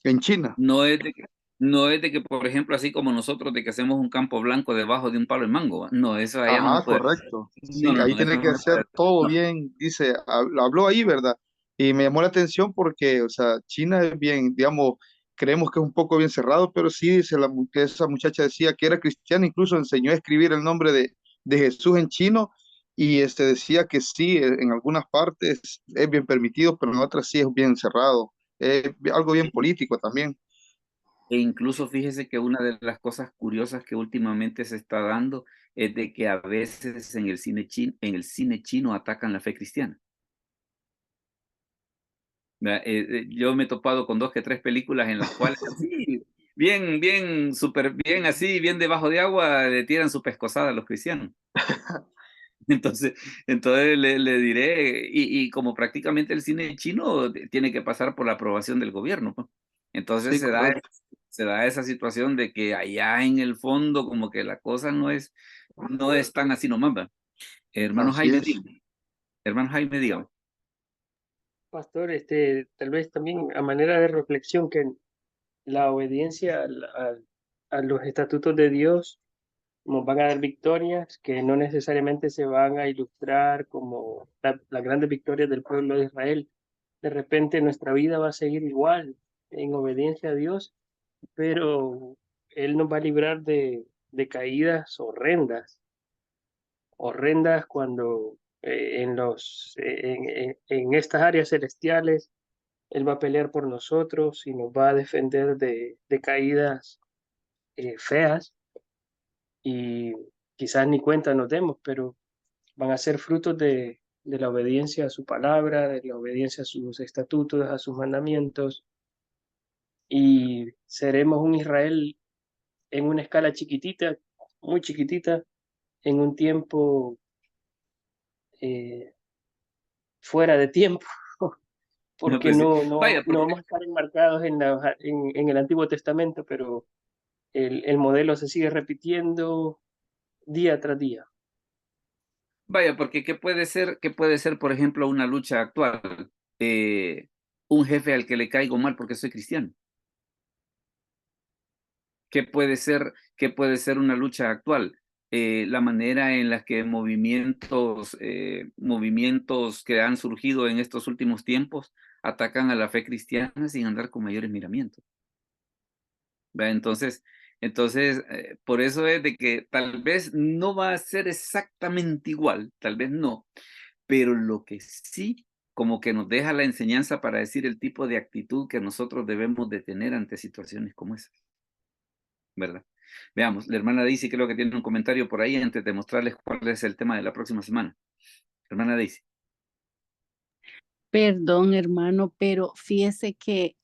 Speaker 2: en China.
Speaker 1: No es de que, por ejemplo, así como nosotros, de que hacemos un campo blanco debajo de un palo de mango, ¿va? No, eso allá no se
Speaker 2: Ajá,
Speaker 1: puede hacer.
Speaker 2: correcto.
Speaker 1: No,
Speaker 2: Sí,
Speaker 1: no,
Speaker 2: ahí
Speaker 1: no, eso
Speaker 2: tiene
Speaker 1: no
Speaker 2: que
Speaker 1: se puede
Speaker 2: hacer
Speaker 1: hacer.
Speaker 2: todo
Speaker 1: No.
Speaker 2: bien, dice, habló ahí, ¿verdad? Y me llamó la atención porque, o sea, China es bien, digamos, creemos que es un poco bien cerrado, pero sí, dice que esa muchacha decía que era cristiana, incluso enseñó a escribir el nombre de Jesús en chino y decía que sí, en algunas partes es bien permitido, pero en otras sí es bien cerrado. Es algo bien político también.
Speaker 1: E incluso fíjese que una de las cosas curiosas que últimamente se está dando es de que a veces en el cine chino atacan la fe cristiana. ¿Verdad? Yo me he topado con 2 que 3 películas en las cuales así, bien, súper bien así, bien debajo de agua, le tiran su pescozada a los cristianos. Entonces, le diré, y como prácticamente el cine chino tiene que pasar por la aprobación del gobierno, pues. Entonces
Speaker 2: Sí, correcto.
Speaker 1: se da esa situación de que allá en el fondo como que la cosa no es tan así nomás, ¿va? Hermano
Speaker 2: Así
Speaker 1: Jaime,
Speaker 2: es.
Speaker 1: dígame. Hermano Jaime, dígame.
Speaker 3: Pastor, tal vez también a manera de reflexión que la obediencia a los estatutos de Dios nos van a dar victorias que no necesariamente se van a ilustrar como las grandes victorias del pueblo de Israel. De repente nuestra vida va a seguir igual en obediencia a Dios, pero Él nos va a librar de caídas horrendas cuando en estas áreas celestiales Él va a pelear por nosotros y nos va a defender de caídas feas y quizás ni cuenta nos demos, pero van a ser frutos de la obediencia a su palabra, de la obediencia a sus estatutos, a sus mandamientos, y seremos un Israel en una escala chiquitita, muy chiquitita, en un tiempo eh, fuera de tiempo,
Speaker 1: No,
Speaker 3: porque
Speaker 1: pues sí.
Speaker 3: no,
Speaker 1: Vaya,
Speaker 3: no
Speaker 1: porque
Speaker 3: vamos a estar enmarcados en el Antiguo Testamento, pero el modelo se sigue repitiendo día tras día.
Speaker 1: Vaya, porque qué puede ser, por ejemplo, una lucha actual? Un jefe al que le caigo mal porque soy cristiano. Qué puede ser una lucha actual? La manera en la que movimientos que han surgido en estos últimos tiempos atacan a la fe cristiana sin andar con mayores miramientos. ¿Va? Por eso es de que tal vez no va a ser exactamente igual, tal vez no, pero lo que sí, como que nos deja la enseñanza para decir el tipo de actitud que nosotros debemos de tener ante situaciones como esas, ¿verdad? Veamos, la hermana Daisy creo que tiene un comentario por ahí antes de mostrarles cuál es el tema de la próxima semana. Hermana Daisy.
Speaker 4: Perdón, hermano, pero fíjese que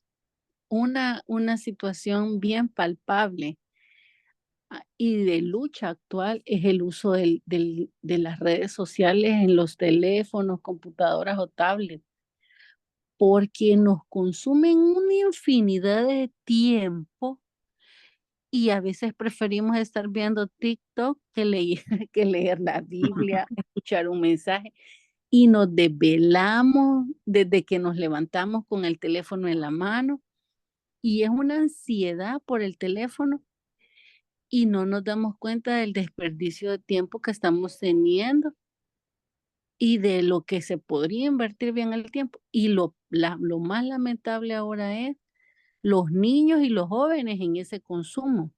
Speaker 4: una situación bien palpable y de lucha actual es el uso de las redes sociales en los teléfonos, computadoras o tablets, porque nos consumen una infinidad de tiempo y a veces preferimos estar viendo TikTok que leer, que leer la Biblia, escuchar un mensaje y nos desvelamos desde que nos levantamos con el teléfono en la mano y es una ansiedad por el teléfono y no nos damos cuenta del desperdicio de tiempo que estamos teniendo y de lo que se podría invertir bien el tiempo. Y lo más lamentable ahora es los niños y los jóvenes en ese consumo.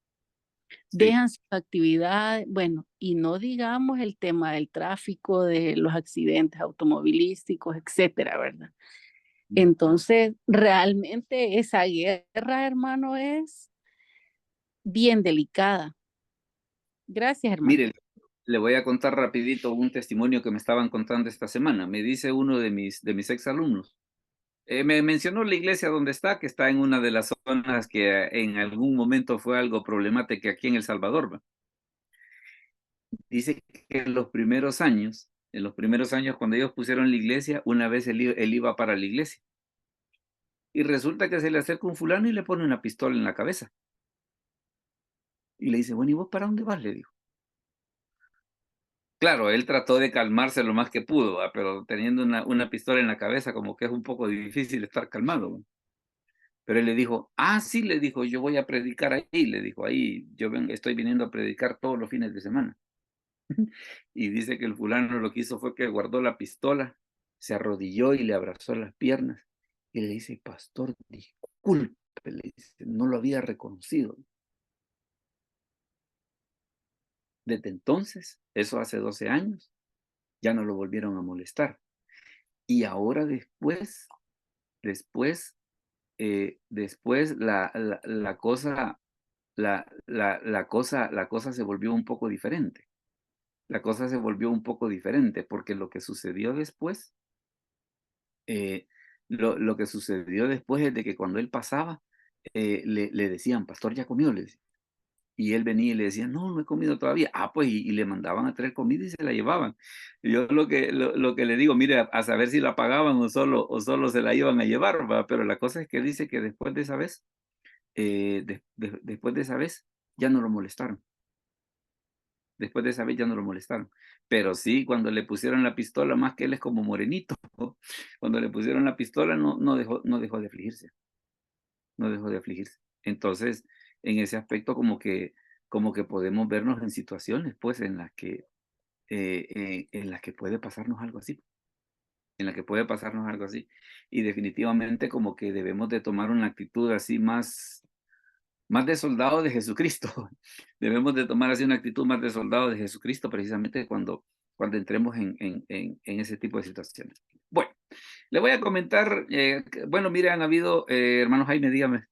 Speaker 1: Sí.
Speaker 4: Dejan sus actividades, bueno, y no digamos el tema del tráfico, de los accidentes automovilísticos, etcétera, ¿verdad? Entonces, realmente esa guerra, hermano, es bien delicada. Gracias, hermano.
Speaker 1: Mire, le voy a contar rapidito un testimonio que me estaban contando esta semana. Me dice uno de mis exalumnos. Me mencionó la iglesia donde está, que está en una de las zonas que en algún momento fue algo problemática aquí en El Salvador, ¿va? Dice que en los primeros años cuando ellos pusieron la iglesia, una vez él iba para la iglesia. Y resulta que se le acerca un fulano y le pone una pistola en la cabeza. Y le dice, bueno, ¿y vos para dónde vas? Le dijo. Claro, él trató de calmarse lo más que pudo, ¿va? Pero teniendo una pistola en la cabeza, como que es un poco difícil estar calmado, ¿va? Pero él le dijo, ah, sí, le dijo, yo voy a predicar ahí, le dijo, ahí estoy viniendo a predicar todos los fines de semana. Y dice que el fulano lo que hizo fue que guardó la pistola, se arrodilló y le abrazó las piernas. Y le dice, pastor, disculpe, le dice, no lo había reconocido. Desde entonces, eso hace 12 años, ya no lo volvieron a molestar. Y ahora después después la cosa se volvió un poco diferente. La cosa se volvió un poco diferente porque lo que sucedió después, lo que sucedió después es de que cuando él pasaba, le decían, pastor, ¿ya comió? Le decían. Y él venía y le decía, no, no he comido todavía. Ah, pues, y le mandaban a traer comida y se la llevaban. Y yo lo que le digo, mire, a saber si la pagaban o solo se la iban a llevar, ¿va? Pero la cosa es que dice que después de esa vez, después de esa vez, ya no lo molestaron. Después de esa vez ya no lo molestaron. Pero sí, cuando le pusieron la pistola, más que él es como morenito, cuando le pusieron la pistola no dejó de afligirse. No dejó de afligirse. Entonces, en ese aspecto como que podemos vernos en situaciones, pues, en las que puede pasarnos algo así, en las que puede pasarnos algo así. Y definitivamente como que debemos de tomar una actitud así más de soldado de Jesucristo. Debemos de tomar así una actitud más de soldado de Jesucristo, precisamente cuando entremos en ese tipo de situaciones. Bueno, le voy a comentar, bueno, mire, han habido, hermano Jaime, dígame,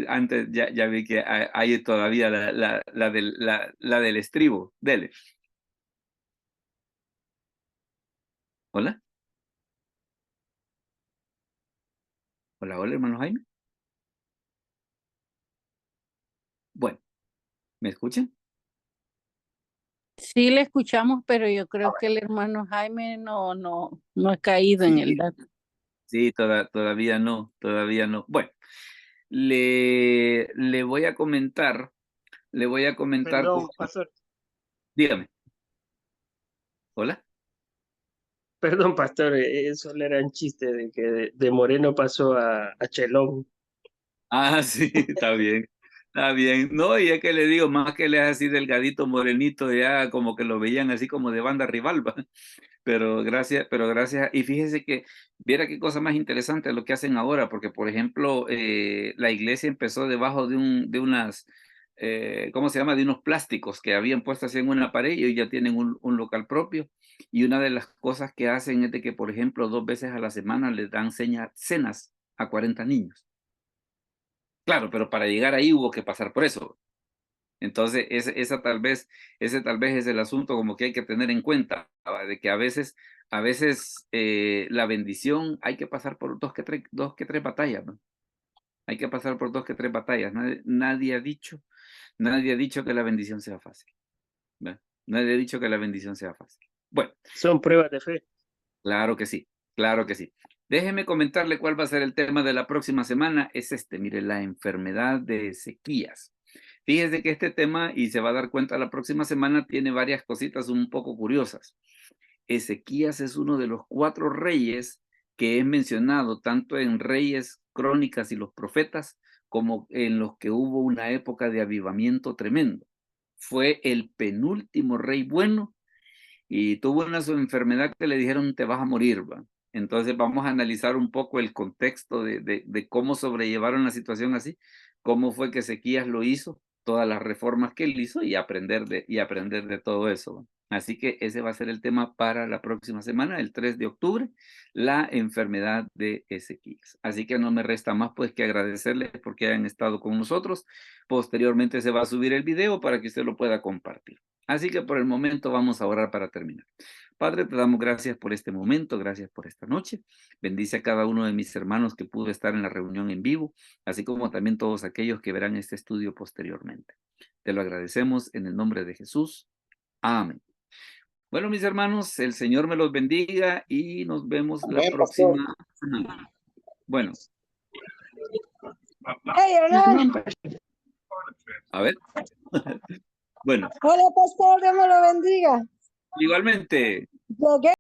Speaker 1: antes ya vi que hay todavía la del estribo, dele. Hola. Hola, hola, hermano Jaime. Bueno, ¿me escuchan?
Speaker 4: Sí le escuchamos, pero yo creo que el hermano Jaime no ha caído en el dato.
Speaker 1: Sí, todavía no. Bueno, le voy a comentar,
Speaker 3: Perdón, pastor.
Speaker 1: dígame. Hola.
Speaker 3: Perdón, pastor, eso era un chiste de que de Moreno pasó a Chelón.
Speaker 1: Ah, sí, está bien. Está bien. No, y es que le digo, más que él es así delgadito, morenito, ya como que lo veían así como de banda rival, ¿va? Pero gracias, y fíjese que, viera qué cosa más interesante lo que hacen ahora, porque por ejemplo, la iglesia empezó debajo de unas, ¿cómo se llama? De unos plásticos que habían puesto así en una pared y hoy ya tienen un local propio. Y una de las cosas que hacen es de que, por ejemplo, 2 veces a la semana les dan cenas a 40 niños. Claro, pero para llegar ahí hubo que pasar por eso. Entonces, ese tal vez es el asunto como que hay que tener en cuenta, ¿va? De que a veces, la bendición hay que pasar por dos que tres batallas, ¿no? Hay que pasar por 2 que 3 batallas. Nadie ha dicho que la bendición sea fácil, ¿va? Nadie ha dicho que la bendición sea fácil. Bueno,
Speaker 3: Son pruebas de fe.
Speaker 1: claro que sí, claro que sí. Déjeme comentarle cuál va a ser el tema de la próxima semana. Es mire, la enfermedad de Ezequías. Fíjese que este tema, y se va a dar cuenta la próxima semana, tiene varias cositas un poco curiosas. Ezequías es uno de los 4 reyes que es mencionado tanto en Reyes, Crónicas y los Profetas, como en los que hubo una época de avivamiento tremendo. Fue el penúltimo rey bueno y tuvo una enfermedad que le dijeron te vas a morir, ¿va? Entonces vamos a analizar un poco el contexto de cómo sobrellevaron la situación así, cómo fue que Ezequías lo hizo, todas las reformas que él hizo y aprender de todo eso, ¿va? Así que ese va a ser el tema para la próxima semana, el 3 de octubre, la enfermedad de Ezequías. Así que no me resta más pues que agradecerles porque hayan estado con nosotros. Posteriormente se va a subir el video para que usted lo pueda compartir. Así que por el momento vamos a orar para terminar. Padre, te damos gracias por este momento, gracias por esta noche. Bendice a cada uno de mis hermanos que pudo estar en la reunión en vivo, así como también todos aquellos que verán este estudio posteriormente. Te lo agradecemos en el nombre de Jesús. Amén. Bueno, mis hermanos, el Señor me los bendiga y nos vemos la
Speaker 7: Amén, pastor.
Speaker 1: próxima semana. Bueno.
Speaker 8: Hey, Hernán.
Speaker 1: A ver. Bueno.
Speaker 8: Hola, pastor, Dios me lo bendiga.
Speaker 1: Igualmente.
Speaker 8: Llegué